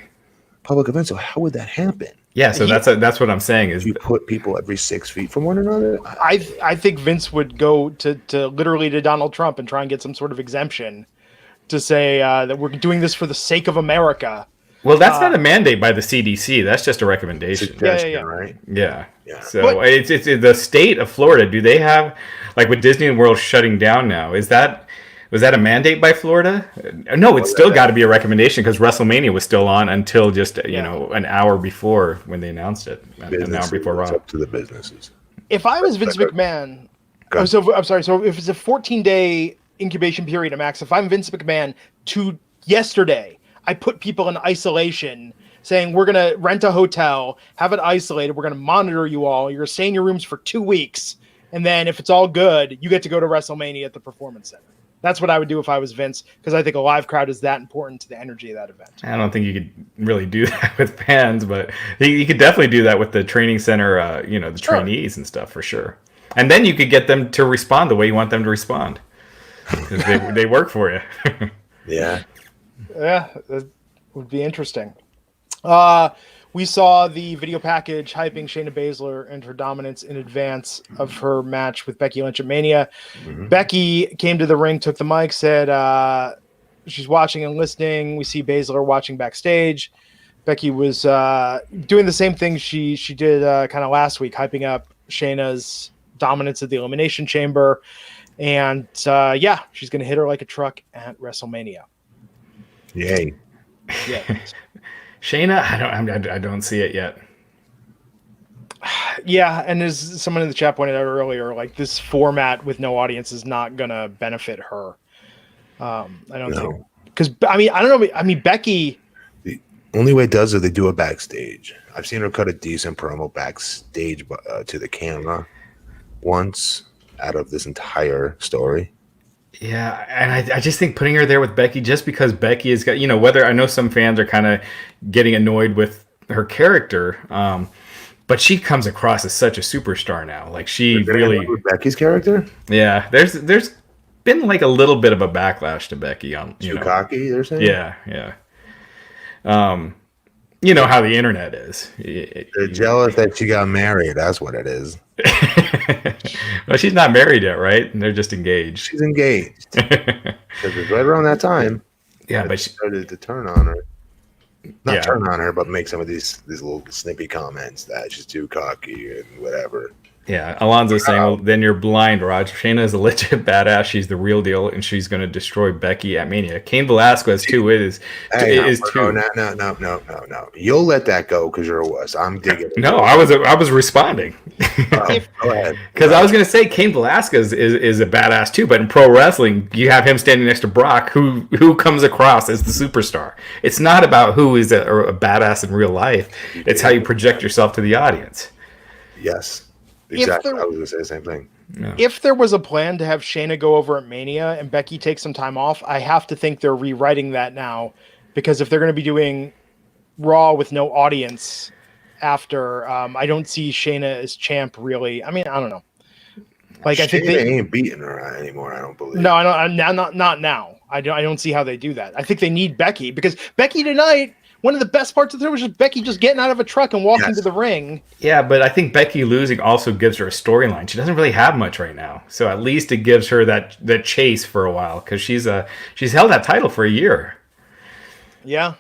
Public events. So how would that happen? Yeah, so that's what I'm saying is you put people every 6 feet from one another. I think Vince would go to literally to Donald Trump and try and get some sort of exemption to say that we're doing this for the sake of America. Well, that's not a mandate by the CDC. That's just a recommendation. Suggestion, right? Yeah. Yeah. So it's the state of Florida. Do they have, like with Disney World shutting down now? Was that a mandate by Florida? No, it's still got to be a recommendation because WrestleMania was still on until just an hour before when they announced it. An hour before Raw. It's up to the businesses. If I was Vince McMahon, I'm sorry. So if it's a 14-day incubation period at max, if I'm Vince McMahon, to yesterday, I put people in isolation, saying we're gonna rent a hotel, have it isolated, we're gonna monitor you all. You're gonna stay in your rooms for 2 weeks, and then if it's all good, you get to go to WrestleMania at the Performance Center. That's what I would do if I was Vince, because I think a live crowd is that important to the energy of that event. I don't think you could really do that with fans, but you could definitely do that with the training center, the trainees and stuff for sure. And then you could get them to respond the way you want them to respond. They work for you. Yeah. Yeah, that would be interesting. We saw the video package hyping Shayna Baszler and her dominance in advance of her match with Becky Lynch at Mania. Mm-hmm. Becky came to the ring, took the mic, said she's watching and listening. We see Baszler watching backstage. Becky was doing the same thing she did kind of last week, hyping up Shayna's dominance at the Elimination Chamber. And she's going to hit her like a truck at WrestleMania. Yay. Yeah. Shayna, I don't see it yet. Yeah, and as someone in the chat pointed out earlier, like this format with no audience is not gonna benefit her. I don't think, because I don't know. I mean, Becky. The only way it does is they do a backstage. I've seen her cut a decent promo backstage to the camera once out of this entire story. Yeah, and I just think putting her there with Becky, just because Becky has got, whether I know some fans are kind of getting annoyed with her character, but she comes across as such a superstar now. Like she really with Becky's character. Yeah, there's been like a little bit of a backlash to Becky on too cocky. They're saying. Yeah. You know how the internet is. They're jealous that she got married. That's what it is. Well, she's not married yet, right? They're just engaged. She's engaged. Because it's right around that time. Yeah, but she started to turn on her. Not turn on her, but make some of these little snippy comments that she's too cocky and whatever. Yeah, Alonzo's saying, well, then you're blind, Raj. Shayna is a legit badass. She's the real deal, and she's going to destroy Becky at Mania. Cain Velasquez, too, is too. No. You'll let that go because you're a wuss. I'm digging it. No, I was responding. Go ahead. Because I was going to say Cain Velasquez is a badass, too, but in pro wrestling, you have him standing next to Brock, who comes across as the superstar. It's not about who is a badass in real life. It's how you project yourself to the audience. Yes. Exactly. I was going to say the same thing. Yeah. If there was a plan to have Shayna go over at Mania and Becky take some time off, I have to think they're rewriting that now, because if they're going to be doing Raw with no audience after, I don't see Shayna as champ really. I mean, I don't know. Like Shayna I think they ain't beating her anymore. I don't believe. No, I don't. Not now. I don't see how they do that. I think they need Becky, because Becky tonight. One of the best parts of the show was just Becky just getting out of a truck and walking to the ring. Yeah, but I think Becky losing also gives her a storyline. She doesn't really have much right now, so at least it gives her that chase for a while, because she's held that title for a year. Yeah,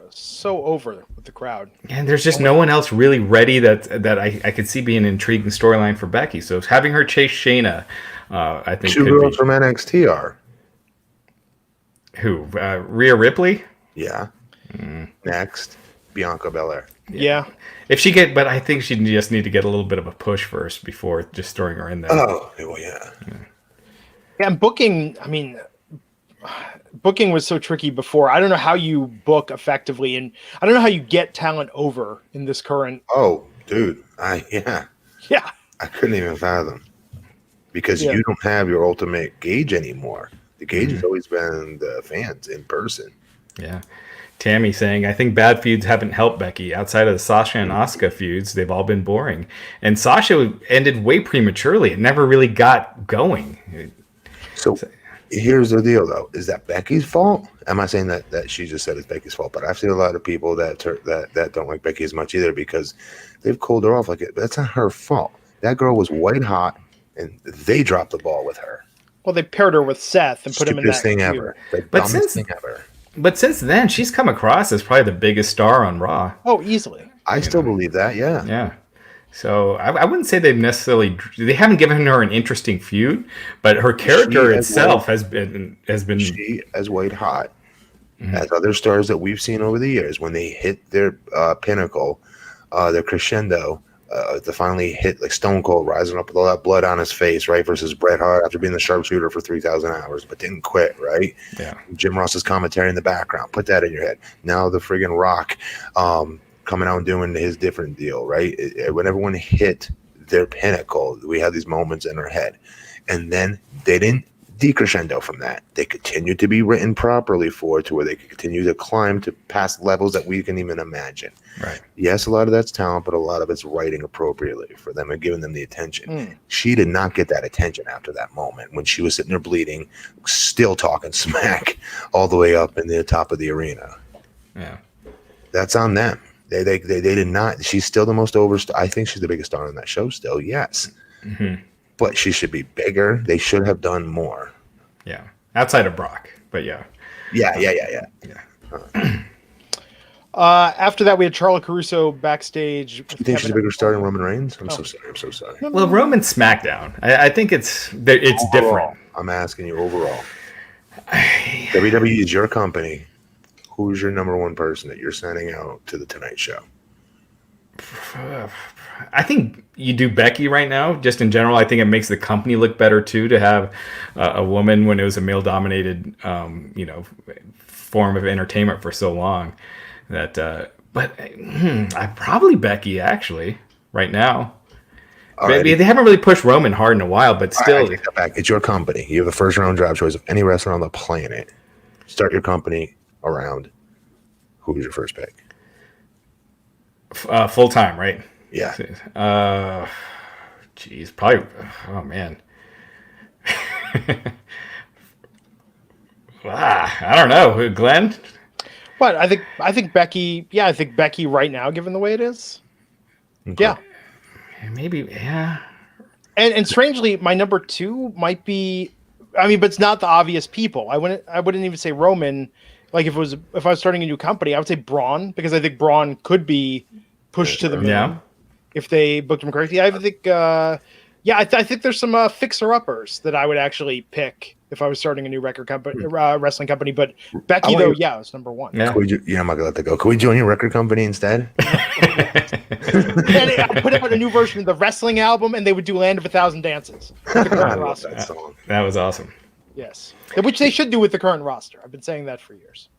so over with the crowd. And there's just no one else really ready that I could see being an intriguing storyline for Becky. So having her chase Shayna, I think two girls from NXT are who Rhea Ripley. Yeah. Next, Bianca Belair. Yeah. But I think she just need to get a little bit of a push first before just throwing her in there. Oh, well, yeah. And booking, I mean, booking was so tricky before. I don't know how you book effectively, and I don't know how you get talent over in this current. Oh, dude. Yeah. I couldn't even fathom, because you don't have your ultimate gauge anymore. The gauge has always been the fans in person. Yeah. Tammy saying, I think bad feuds haven't helped Becky. Outside of the Sasha and Asuka feuds, they've all been boring. And Sasha ended way prematurely. It never really got going. So here's the deal, though. Is that Becky's fault? I'm not saying that she just said it's Becky's fault, but I've seen a lot of people that don't like Becky as much either, because they've cooled her off. Like, that's not her fault. That girl was white hot, and they dropped the ball with her. Well, they paired her with Seth and put him in that thing feud. ever. The dumbest thing ever. But since then, she's come across as probably the biggest star on Raw. Oh, easily. I still believe that. Yeah. Yeah. So I wouldn't say they haven't given her an interesting feud, but her character itself has been she has white hot as other stars that we've seen over the years when they hit their pinnacle, their crescendo. To finally hit like Stone Cold rising up with all that blood on his face, right? Versus Bret Hart after being the sharpshooter for 3,000 hours, but didn't quit, right? Yeah. Jim Ross's commentary in the background. Put that in your head. Now the friggin' Rock coming out and doing his different deal, right? When everyone hit their pinnacle, we had these moments in our head. And then they didn't decrescendo from that. They continued to be written properly to where they could continue to climb to past levels that we can even imagine. Right. Yes, a lot of that's talent, but a lot of it's writing appropriately for them and giving them the attention. She did not get that attention after that moment when she was sitting there bleeding, still talking smack all the way up in the top of the arena. Yeah. That's on them. They did not. She's still the most I think she's the biggest star on that show still, yes. Mm-hmm. But she should be bigger. They should have done more. Yeah. Outside of Brock, but yeah. Yeah. After that, we had Charlotte Caruso backstage. You think she's a bigger star than Roman Reigns? I'm so sorry. Well, Roman SmackDown. I think it's different. I'm asking you overall. WWE is your company. Who's your number one person that you're sending out to the Tonight Show? I think you do Becky right now. Just in general, I think it makes the company look better too to have a woman when it was a male-dominated, form of entertainment for so long. But I probably Becky actually right now. Maybe they haven't really pushed Roman hard in a while, but still, I take that back. It's your company. You have the first round draft choice of any wrestler on the planet. Start your company around. Who's your first pick? Full time, right? Yeah. Geez, probably. Oh man. I don't know, Glenn. What I think Becky. Yeah, I think Becky right now, given the way it is. Okay. Yeah. Maybe. Yeah. And strangely, my number two might be. I mean, but it's not the obvious people. I wouldn't even say Roman. Like if I was starting a new company, I would say Braun because I think Braun could be pushed to the moon if they booked him correctly. I think, I think there's some fixer-uppers that I would actually pick if I was starting a new wrestling company. But Becky, though, it's number one. Yeah. I'm not gonna let that go. Can we join your record company instead? And I'll put out a new version of the wrestling album, and they would do "Land of 1,000 Dances." I love that song. That was awesome. Yes, which they should do with the current roster. I've been saying that for years.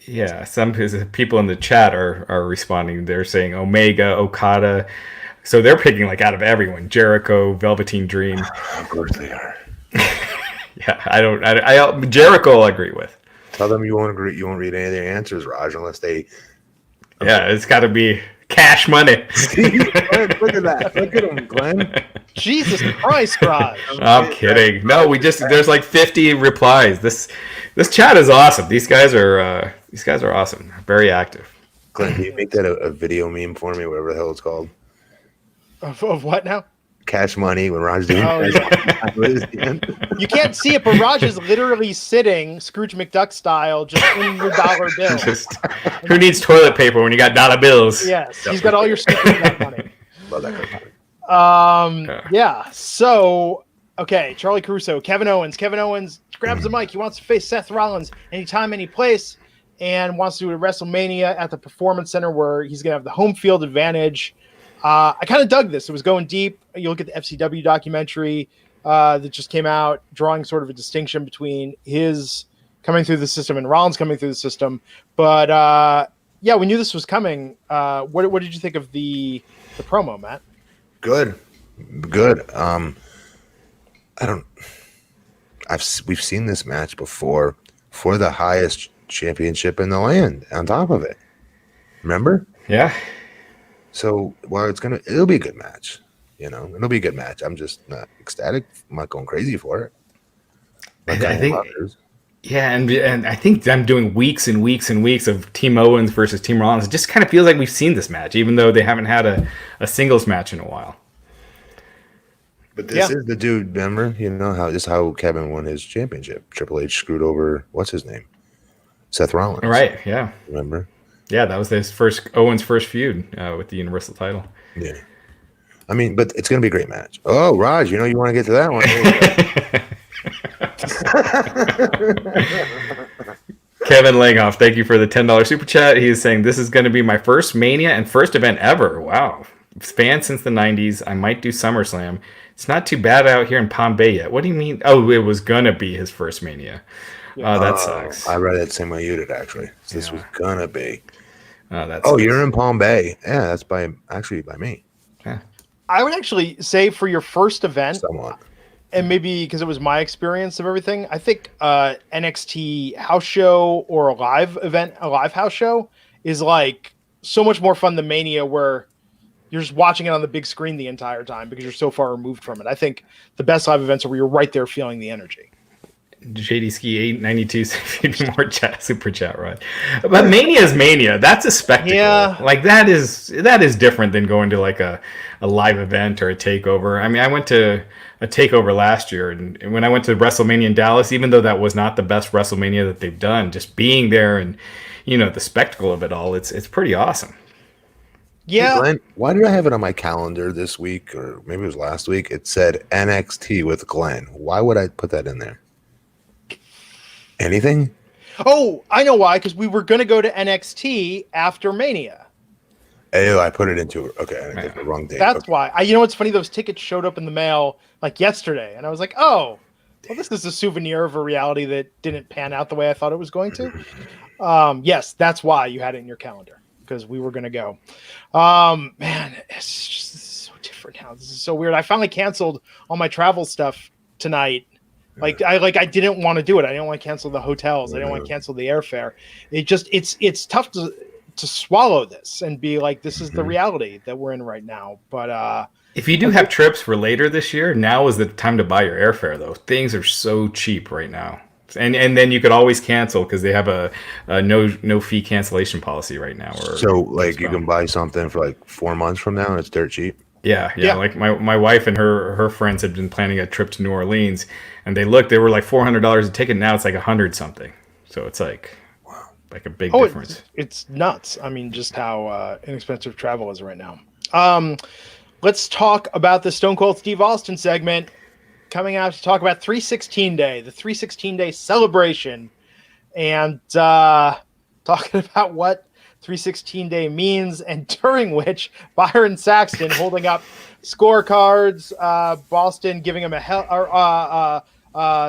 Yeah, some people in the chat are responding. They're saying Omega, Okada. So they're picking like out of everyone. Jericho, Velveteen Dream. Of course they are. Yeah, I Jericho I'll agree with. Tell them you won't agree. You won't read any of their answers, Raj, unless they. Yeah, it's got to be cash money. Look at that. Look at him, Glenn. Jesus Christ, Raj. I'm kidding. No, there's like 50 replies. This chat is awesome. These guys are awesome. Very active. Glenn, can you make that a video meme for me, whatever the hell it's called? Of what now? Cash money when Raj doing You can't see it, but Raj is literally sitting Scrooge McDuck style, just in your dollar bill. Who needs toilet paper when you got dollar bills? Yes, he's got all your Scrooge money. Love that kind of Yeah. So, okay, Charlie Caruso, Kevin Owens. Kevin Owens grabs the mic. He wants to face Seth Rollins anytime, any place, and wants to do a WrestleMania at the Performance Center where he's going to have the home field advantage. I kind of dug this. It was going deep. You look at the FCW documentary that just came out, drawing sort of a distinction between his coming through the system and Rollins coming through the system. But we knew this was coming. What did you think of the promo, Matt? Good. We've seen this match before for the highest championship in the land on top of it. Remember? Yeah. So it'll be a good match. It'll be a good match. I'm just not ecstatic. I'm not going crazy for it. I think, and I think them doing weeks and weeks and weeks of Team Owens versus Team Rollins, it just kind of feels like we've seen this match, even though they haven't had a singles match in a while. But this is the dude, remember? You know how Kevin won his championship. Triple H screwed over, what's his name? Seth Rollins. Right, yeah. Remember? Yeah, that was Owens' first feud with the Universal title. Yeah. I mean, but it's going to be a great match. Oh, Raj, you want to get to that one. Kevin Langhoff, thank you for the $10 super chat. He is saying, this is going to be my first Mania and first event ever. Wow. Fan since the 90s. I might do SummerSlam. It's not too bad out here in Palm Bay yet. What do you mean? Oh, it was going to be his first Mania. That sucks. I read it the same way you did, actually. So this was going to be. Oh, you're in Palm Bay. Yeah, that's by me. Yeah. I would actually say for your first event, somewhat. And maybe because it was my experience of everything, I think NXT house show or a live house show is like so much more fun than Mania, where you're just watching it on the big screen the entire time because you're so far removed from it. I think the best live events are where you're right there feeling the energy. JD Ski 892 more super chat, right? But Mania is Mania. That's a spectacle. Yeah. Like that is different than going to like a live event or a takeover. I mean, I went to a takeover last year, and when I went to WrestleMania in Dallas, even though that was not the best WrestleMania that they've done, just being there and the spectacle of it all, it's pretty awesome. Yeah. Hey Glenn, why did I have it on my calendar this week, or maybe it was last week? It said NXT with Glenn. Why would I put that in there? Anything? Oh, I know why. Because we were going to go to NXT after Mania. Oh, I put it into okay. I did the wrong date. That's why. You know what's funny? Those tickets showed up in the mail like yesterday, and I was like, "Oh, well, this is a souvenir of a reality that didn't pan out the way I thought it was going to." Yes, that's why you had it in your calendar, because we were going to go. Man, it's just so different now. This is so weird. I finally canceled all my travel stuff tonight. I didn't want to do it. I didn't want to cancel the hotels. I didn't want to cancel the airfare. It's tough to swallow this and be like, this is the reality that we're in right now. But if you do have trips for later this year, now is the time to buy your airfare, though. Things are so cheap right now. And then you could always cancel because they have a no fee cancellation policy right now. You can buy something for like 4 months from now and it's dirt cheap. Yeah. Like my wife and her friends had been planning a trip to New Orleans, and they were like $400 a ticket. Now it's like $100 something. So it's like, wow, like a big difference. It's nuts. I mean, just how inexpensive travel is right now. Let's talk about the Stone Cold Steve Austin segment coming out to talk about 316 Day, the 316 Day celebration, and talking about what 316 Day means, and during which Byron Saxton holding up scorecards, Boston giving him a hell,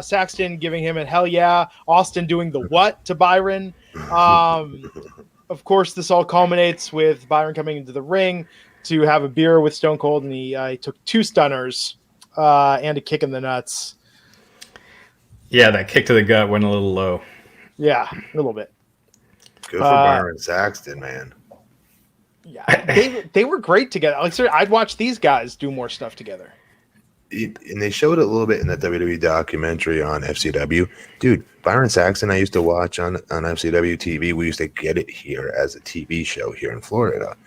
Saxton giving him a hell yeah, Austin doing the what to Byron. Of course, this all culminates with Byron coming into the ring to have a beer with Stone Cold, and he took 2 stunners and a kick in the nuts. Yeah, that kick to the gut went a little low. Yeah, a little bit. Good for Byron Saxton, man. Yeah, they were great together. Like, I'd watch these guys do more stuff together. And they showed it a little bit in the WWE documentary on FCW. Dude, Byron Saxton, I used to watch on FCW TV. We used to get it here as a TV show here in Florida.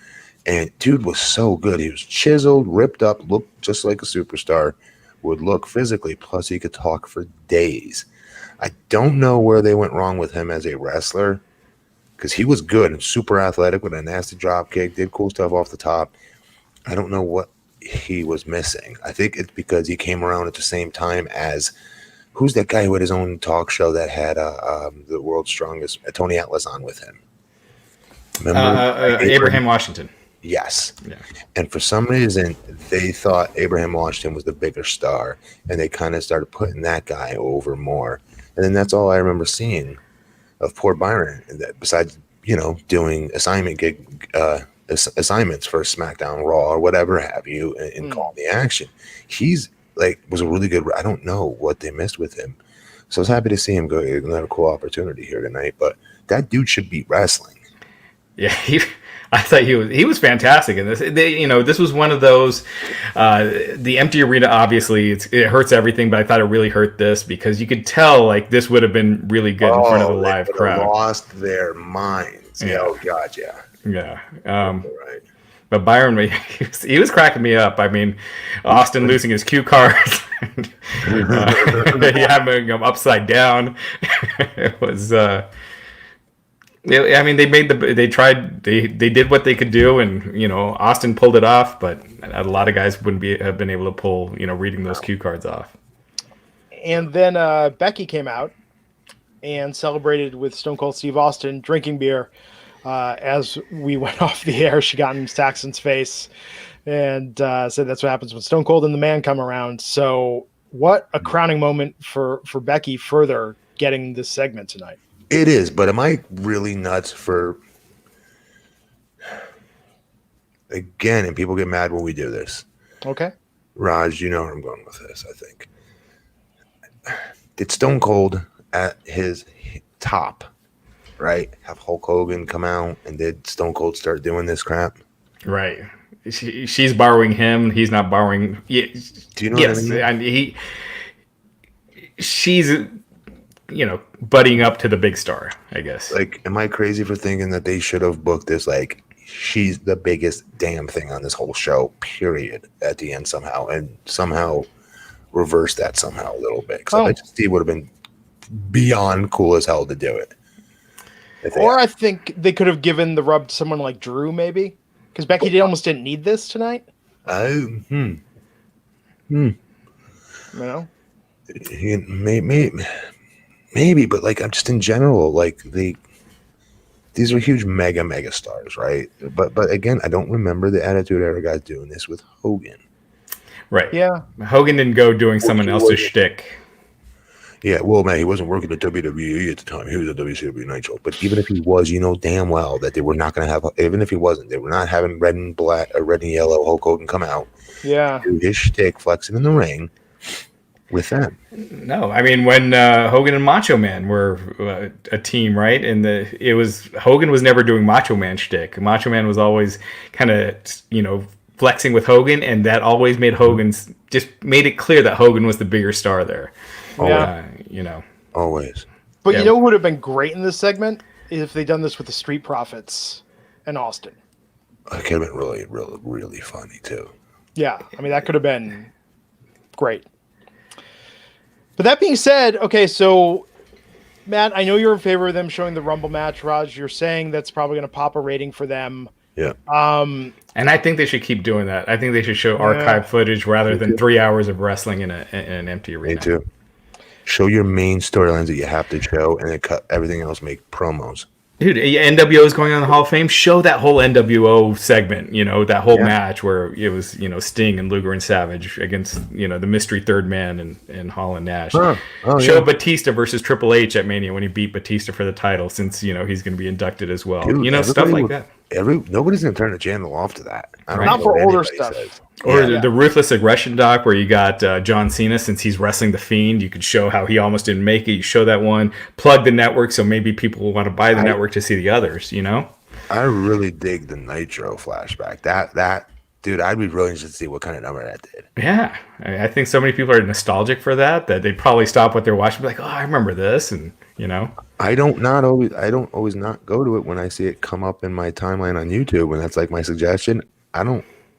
And dude was so good. He was chiseled, ripped up, looked just like a superstar would look physically. Plus, he could talk for days. I don't know where they went wrong with him as a wrestler, because he was good and super athletic with a nasty drop kick, did cool stuff off the top. I don't know what he was missing. I think it's because he came around at the same time as, who's that guy who had his own talk show that had the world's strongest, Tony Atlas on with him? Remember? Abraham Washington. Yes. Yeah. And for some reason, they thought Abraham Washington was the bigger star, and they kind of started putting that guy over more. And then that's all I remember seeing of poor Byron, besides, doing assignments for SmackDown, Raw, or whatever have you, and calling the action. He's was a really good. I don't know what they missed with him, so I was happy to see him go. Another cool opportunity here tonight. But that dude should be wrestling. Yeah, I thought he was fantastic in this. This was one of those. The empty arena, obviously, it hurts everything, but I thought it really hurt this because you could tell this would have been really good in front of a live crowd. Lost their minds. Yeah. Oh God, yeah. Yeah. Right. But Byron, he was cracking me up. I mean, Austin losing his cue cards, having him upside down. It was. I mean, they did what they could do, and Austin pulled it off. But a lot of guys wouldn't have been able to pull, reading those cue cards off. And then Becky came out and celebrated with Stone Cold Steve Austin drinking beer. As we went off the air, she got in Saxton's face and said that's what happens when Stone Cold and the Man come around. So what a crowning moment for Becky further getting this segment tonight. It is, but am I really nuts for... Again, and people get mad when we do this. Okay. Raj, you know where I'm going with this, I think. Did Stone Cold at his top, right, have Hulk Hogan come out, and did Stone Cold start doing this crap? Right. She's borrowing him. He's not borrowing. Yeah, do you know what I mean? She's, buddying up to the big star, I guess. Like, am I crazy for thinking that they should have booked this, like, she's the biggest damn thing on this whole show, period, at the end somehow, and somehow reverse that somehow a little bit? Because I bet Steve would have been beyond cool as hell to do it. I think they could have given the rub to someone like Drew, maybe, because Becky almost didn't need this tonight. Maybe, but like, I'm just in general, like these are huge mega stars, right? But again, I don't remember the Attitude Era guys doing this with Hogan. Right. Yeah. Hogan didn't go doing someone else's shtick. Yeah, well, man, he wasn't working at WWE at the time. He was at WCW Nitro. But even if he was, you know damn well that they were not going to have, even if he wasn't, they were not having red and black or red and yellow Hulk Hogan come out. Yeah. Do his shtick, flexing in the ring with them. No, I mean, when Hogan and Macho Man were a team, right? And Hogan was never doing Macho Man shtick. Macho Man was always kind of, flexing with Hogan, and that always made just made it clear that Hogan was the bigger star there. Yeah. Always. But you know who would have been great in this segment is if they'd done this with the Street Profits and Austin. It could have been really, really, really funny too. Yeah, I mean, that could have been great. But that being said, okay, so Matt, I know you're in favor of them showing the Rumble match. Raj, you're saying that's probably going to pop a rating for them. Yeah. And I think they should keep doing that. I think they should show archive footage rather than 3 hours of wrestling in an empty arena. Me too. Show your main storylines that you have to show, and then cut everything else. Make promos. Dude, NWO is going on the Hall of Fame. Show that whole NWO segment, that whole match where it was, Sting and Luger and Savage against, the mystery third man and Hall and Nash. Show Batista versus Triple H at Mania when he beat Batista for the title, since, he's going to be inducted as well. Dude, stuff like that. Nobody's going to turn the channel off to that. Not for older stuff. Says. Or the Ruthless Aggression doc where you got John Cena, since he's wrestling The Fiend. You could show how he almost didn't make it. You show that one. Plug the network so maybe people will want to buy the network to see the others, I really dig the Nitro flashback. That dude, I'd be really interested to see what kind of number that did. Yeah. I think so many people are nostalgic for that they probably stop what they're watching and be like, oh, I remember this. And, I don't always not go to it when I see it come up in my timeline on YouTube, and that's like my suggestion.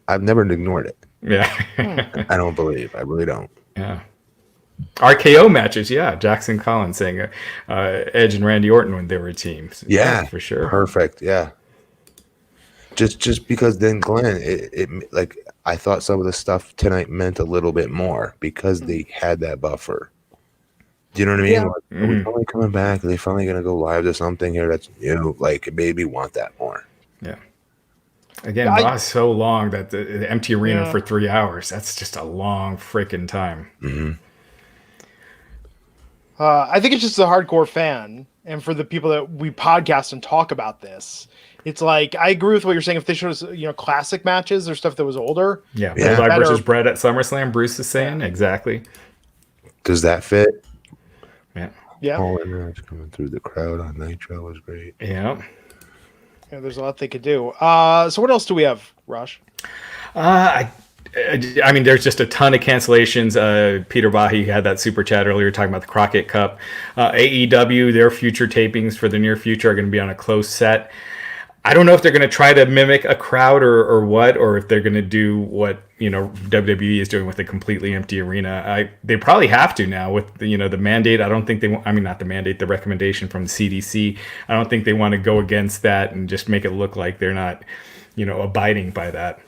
I've never ignored it. Yeah. I don't believe. I really don't. Yeah. RKO matches, yeah. Jackson Collins saying Edge and Randy Orton when they were a team. Yeah, for sure. Perfect. Yeah. Just because then Glenn, it like I thought some of the stuff tonight meant a little bit more because they had that buffer. Do you know what I mean? Yeah. Like, are we finally coming back? Are they finally going to go live to something here that's new? Like, it made me want that more. Yeah. Again, Raw is so long that the empty arena for 3 hours, that's just a long freaking time. Mm-hmm. I think it's just the hardcore fan. And for the people that we podcast and talk about this, it's like, I agree with what you're saying. If they showed us, classic matches or stuff that was older. Yeah. Bulldog versus Brett at SummerSlam, Bruce is saying. Yeah. Exactly. Does that fit? Yeah. Yeah. All in there, coming through the crowd on Nitro was great. Yeah. Yeah, there's a lot they could do. So what else do we have, Raj? I mean, there's just a ton of cancellations. Peter Vahi had that super chat earlier talking about the Crockett Cup. AEW, their future tapings for the near future are going to be on a closed set. I don't know if they're going to try to mimic a crowd or what, or if they're going to do what, WWE is doing with a completely empty arena. They probably have to now with the mandate. I don't think not the mandate, the recommendation from the CDC. I don't think they want to go against that and just make it look like they're not, abiding by that.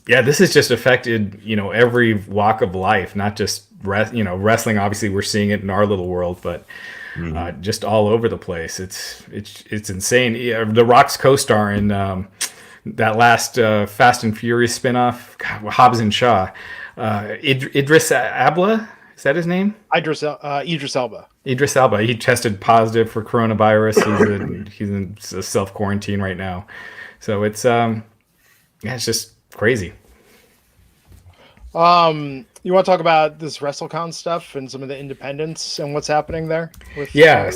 This has just affected, every walk of life, not just wrestling. Obviously we're seeing it in our little world, but just all over the place. It's insane. The Rock's co-star in that last Fast and Furious spinoff, Hobbs and Shaw, Idris Elba, is that his name? Idris Elba. Idris Elba. He tested positive for coronavirus. He's in self quarantine right now. So it's it's just crazy. You want to talk about this WrestleCon stuff and some of the independents and what's happening there? Sorry.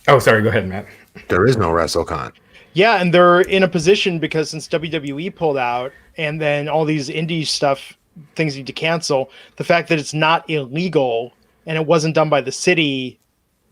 Go ahead, Matt. There is no WrestleCon. Yeah, and they're in a position because since WWE pulled out and then all these indie stuff, things need to cancel, the fact that it's not illegal and it wasn't done by the city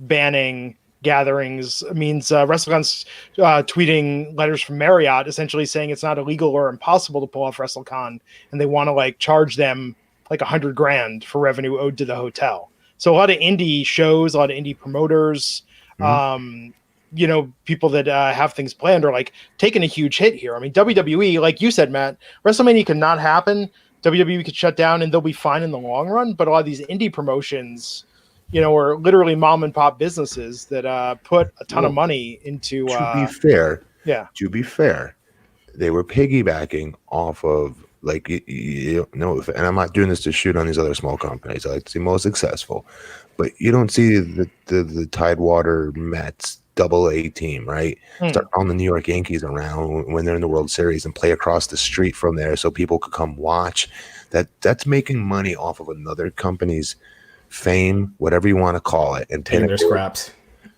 banning gatherings means WrestleCon's tweeting letters from Marriott essentially saying it's not illegal or impossible to pull off WrestleCon, and they want to charge them $100,000 for revenue owed to the hotel. So a lot of indie shows, a lot of indie promoters, people that have things planned are taking a huge hit here. I mean, WWE, like you said, Matt, WrestleMania could not happen. WWE could shut down and they'll be fine in the long run. But a lot of these indie promotions, are literally mom and pop businesses that put a ton of money into. To be fair, they were piggybacking off of and I'm not doing this to shoot on these other small companies. I like to see most successful, but you don't see the Tidewater Mets AA team, right? Start calling the New York Yankees around when they're in the World Series and play across the street from there so people could come watch. That's making money off of another company's fame, whatever you want to call it, and taking their scraps.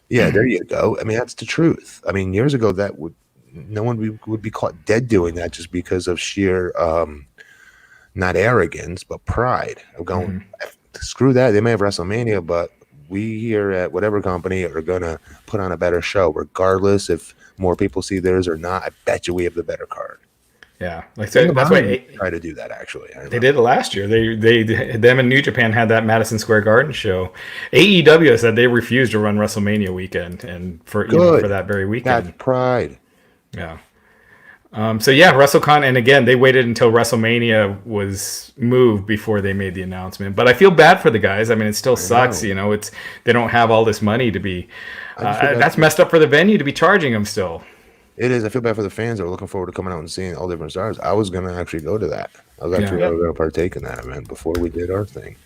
Yeah, there you go. I mean, that's the truth. I mean, years ago, no one would be caught dead doing that just because of sheer not arrogance but pride of going screw that. They may have WrestleMania, but we here at whatever company are gonna put on a better show, regardless if more people see theirs or not. I bet you we have the better card. Yeah, that's why they try to do that. Actually, they did it last year. Them in New Japan had that Madison Square Garden show. AEW said they refused to run WrestleMania weekend, and for that very weekend. That's pride. Yeah. WrestleCon, and again, they waited until WrestleMania was moved before they made the announcement. But I feel bad for the guys. I mean, it still sucks. They don't have all this money to be. That's messed up for the venue to be charging them still. It is. I feel bad for the fans that were looking forward to coming out and seeing all different stars. I was going to actually go to that. I was actually going to partake in that event before we did our thing.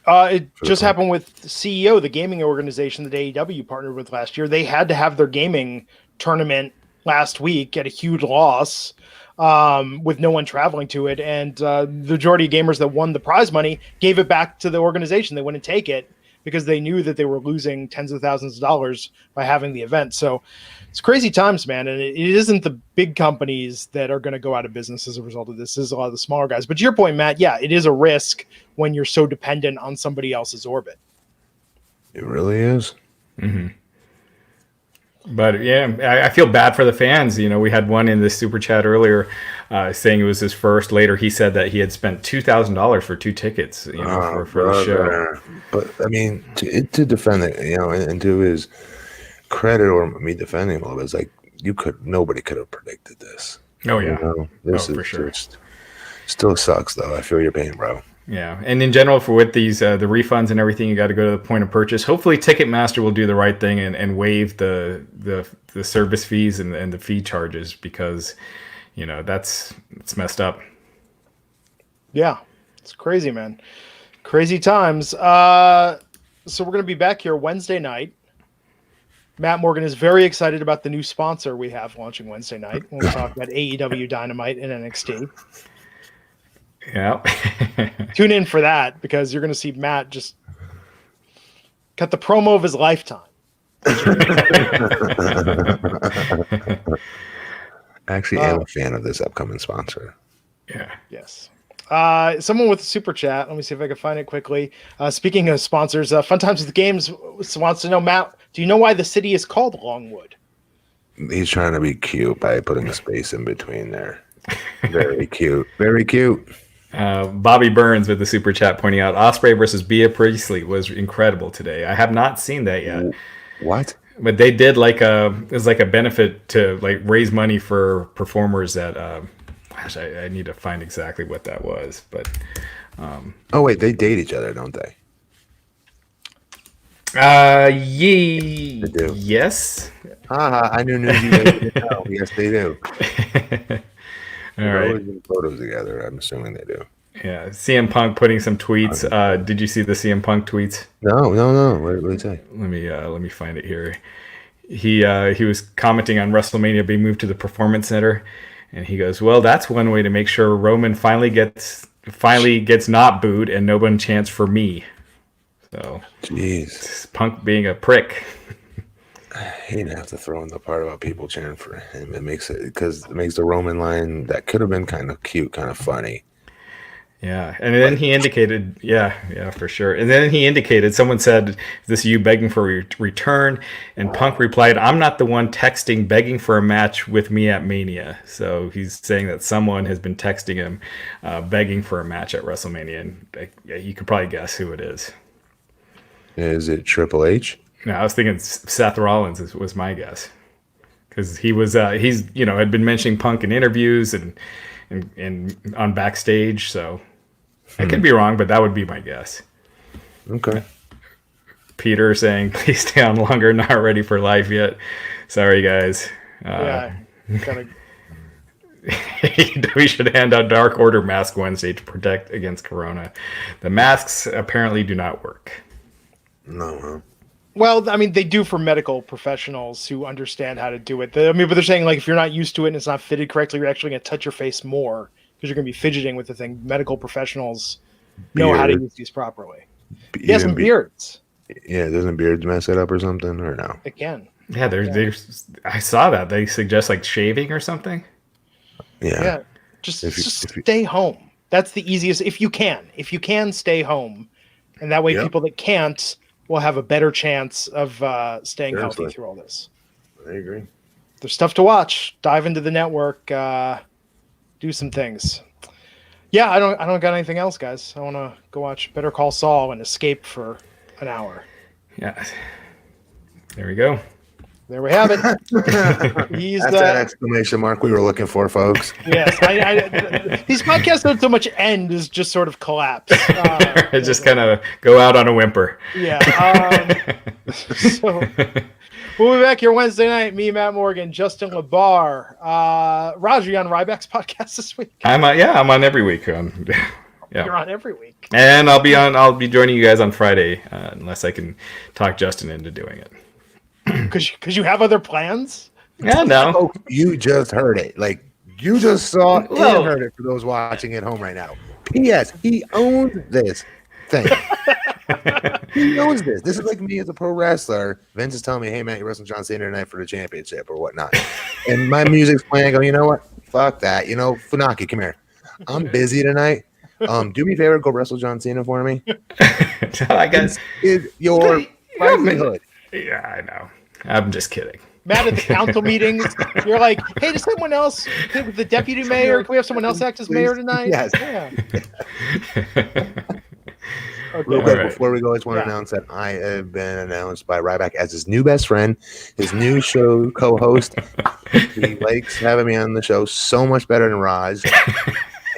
It just happened with CEO, the gaming organization that AEW partnered with last year. They had to have their gaming tournament last week at a huge loss with no one traveling to it. And the majority of gamers that won the prize money gave it back to the organization. They wouldn't take it because they knew that they were losing tens of thousands of dollars by having the event. So it's crazy times, man. And it isn't the big companies that are going to go out of business as a result of this. This is a lot of the smaller guys. But to your point, Matt, yeah, it is a risk when you're so dependent on somebody else's orbit. It really is. Mm-hmm. But yeah, I feel bad for the fans. We had one in the super chat earlier saying it was his first. Later, he said that he had spent $2,000 for 2 tickets, for the show. But I mean, to defend it, and to his credit, or me defending him a little bit, it's nobody could have predicted this. Oh yeah, this is for sure. Still sucks though. I feel your pain, bro. Yeah, and in general, with these the refunds and everything, you got to go to the point of purchase. Hopefully, Ticketmaster will do the right thing and waive the service fees and the fee charges, because it's messed up. Yeah, it's crazy, man. Crazy times. So we're gonna be back here Wednesday night. Matt Morgan is very excited about the new sponsor we have launching Wednesday night. We'll talk about AEW Dynamite and NXT. Yeah. Tune in for that, because you're going to see Matt just cut the promo of his lifetime. Actually, I'm a fan of this upcoming sponsor. Yeah. Yes. Someone with a super chat. Let me see if I can find it quickly. Speaking of sponsors, Fun Times with Games wants to know, Matt, do you know why the city is called Longwood? He's trying to be cute by putting a space in between there. Very cute. Very cute. Bobby Burns with the super chat pointing out Ospreay versus Bea Priestley was incredible today. I have not seen that yet. What? But they did it was like a benefit to like raise money for performers that gosh, I need to find exactly what that was. But oh wait, they date each other, don't they? They do. Yes. I knew you didn't know. Yes, they do. All right. Always in photos together. I'm assuming they do. Yeah, CM Punk putting some tweets. Did you see the CM Punk tweets? No. What did he say? Let me find it here. He was commenting on WrestleMania being moved to the Performance Center, and he goes, "Well, that's one way to make sure Roman finally gets not booed and no one chants for me." So, jeez, Punk being a prick. He didn't have to throw in the part about people cheering for him. It makes the Roman line that could have been kind of cute, kind of funny. Yeah, and then he indicated, yeah, for sure. And then he indicated, someone said, "Is this you begging for a return?" And Punk replied, "I'm not the one texting begging for a match with me at Mania." So he's saying that someone has been texting him, begging for a match at WrestleMania, and you could probably guess who it is. Is it Triple H? No, I was thinking Seth Rollins was my guess, because he's had been mentioning Punk in interviews and on Backstage, so I could be wrong, but that would be my guess. Okay. Peter saying, "Please stay on longer, not ready for life yet." Sorry, guys. We should hand out Dark Order mask Wednesday to protect against Corona. The masks apparently do not work. No, huh? Well, I mean, they do for medical professionals who understand how to do it. But they're saying, like, if you're not used to it and it's not fitted correctly, you're actually going to touch your face more because you're going to be fidgeting with the thing. Medical professionals know how to use these properly. Yes, and beards. Yeah, doesn't beards mess it up or something, or no? It can. Yeah, I saw that. They suggest, like, shaving or something. Yeah. Just stay home. That's the easiest. If you can, stay home. And that way people that can't will have a better chance of staying healthy through all this. I agree. There's stuff to watch. Dive into the network. Do some things. Yeah, I don't got anything else, guys. I want to go watch Better Call Saul and escape for an hour. Yeah. There we go. There we have it. That's that exclamation mark we were looking for, folks. Yes. These podcasts don't so much end as just sort of collapse. Just kind of go out on a whimper. Yeah. So we'll be back here Wednesday night. Me, Matt Morgan, Justin LeBar. Raj, are you on Ryback's podcast this week? I'm on every week. Yeah. You're on every week. And I'll be joining you guys on Friday, unless I can talk Justin into doing it. Because you have other plans? Yeah, no. Oh, you just heard it. Like, you just saw and heard it for those watching at home right now. P.S. He owns this thing. He knows this. This is like me as a pro wrestler. Vince is telling me, "Hey, Matt, you're wrestling John Cena tonight for the championship or whatnot." And my music's playing. I go, "You know what? Fuck that. Funaki, come here. I'm busy tonight. Do me a favor, go wrestle John Cena for me." I guess is your livelihood. Yeah, I know. I'm just kidding. Matt, at the council meetings, you're like, "Hey, does someone else, the deputy mayor, can we have someone else act as mayor tonight?" Yes. Yeah. Okay. Real quick, before we go, I just want to announce that I have been announced by Ryback as his new best friend, his new show co-host. He likes having me on the show so much better than Raj.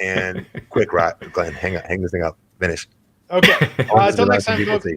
And quick, Glenn, hang this thing up. Finish. Okay. Until next time, folks.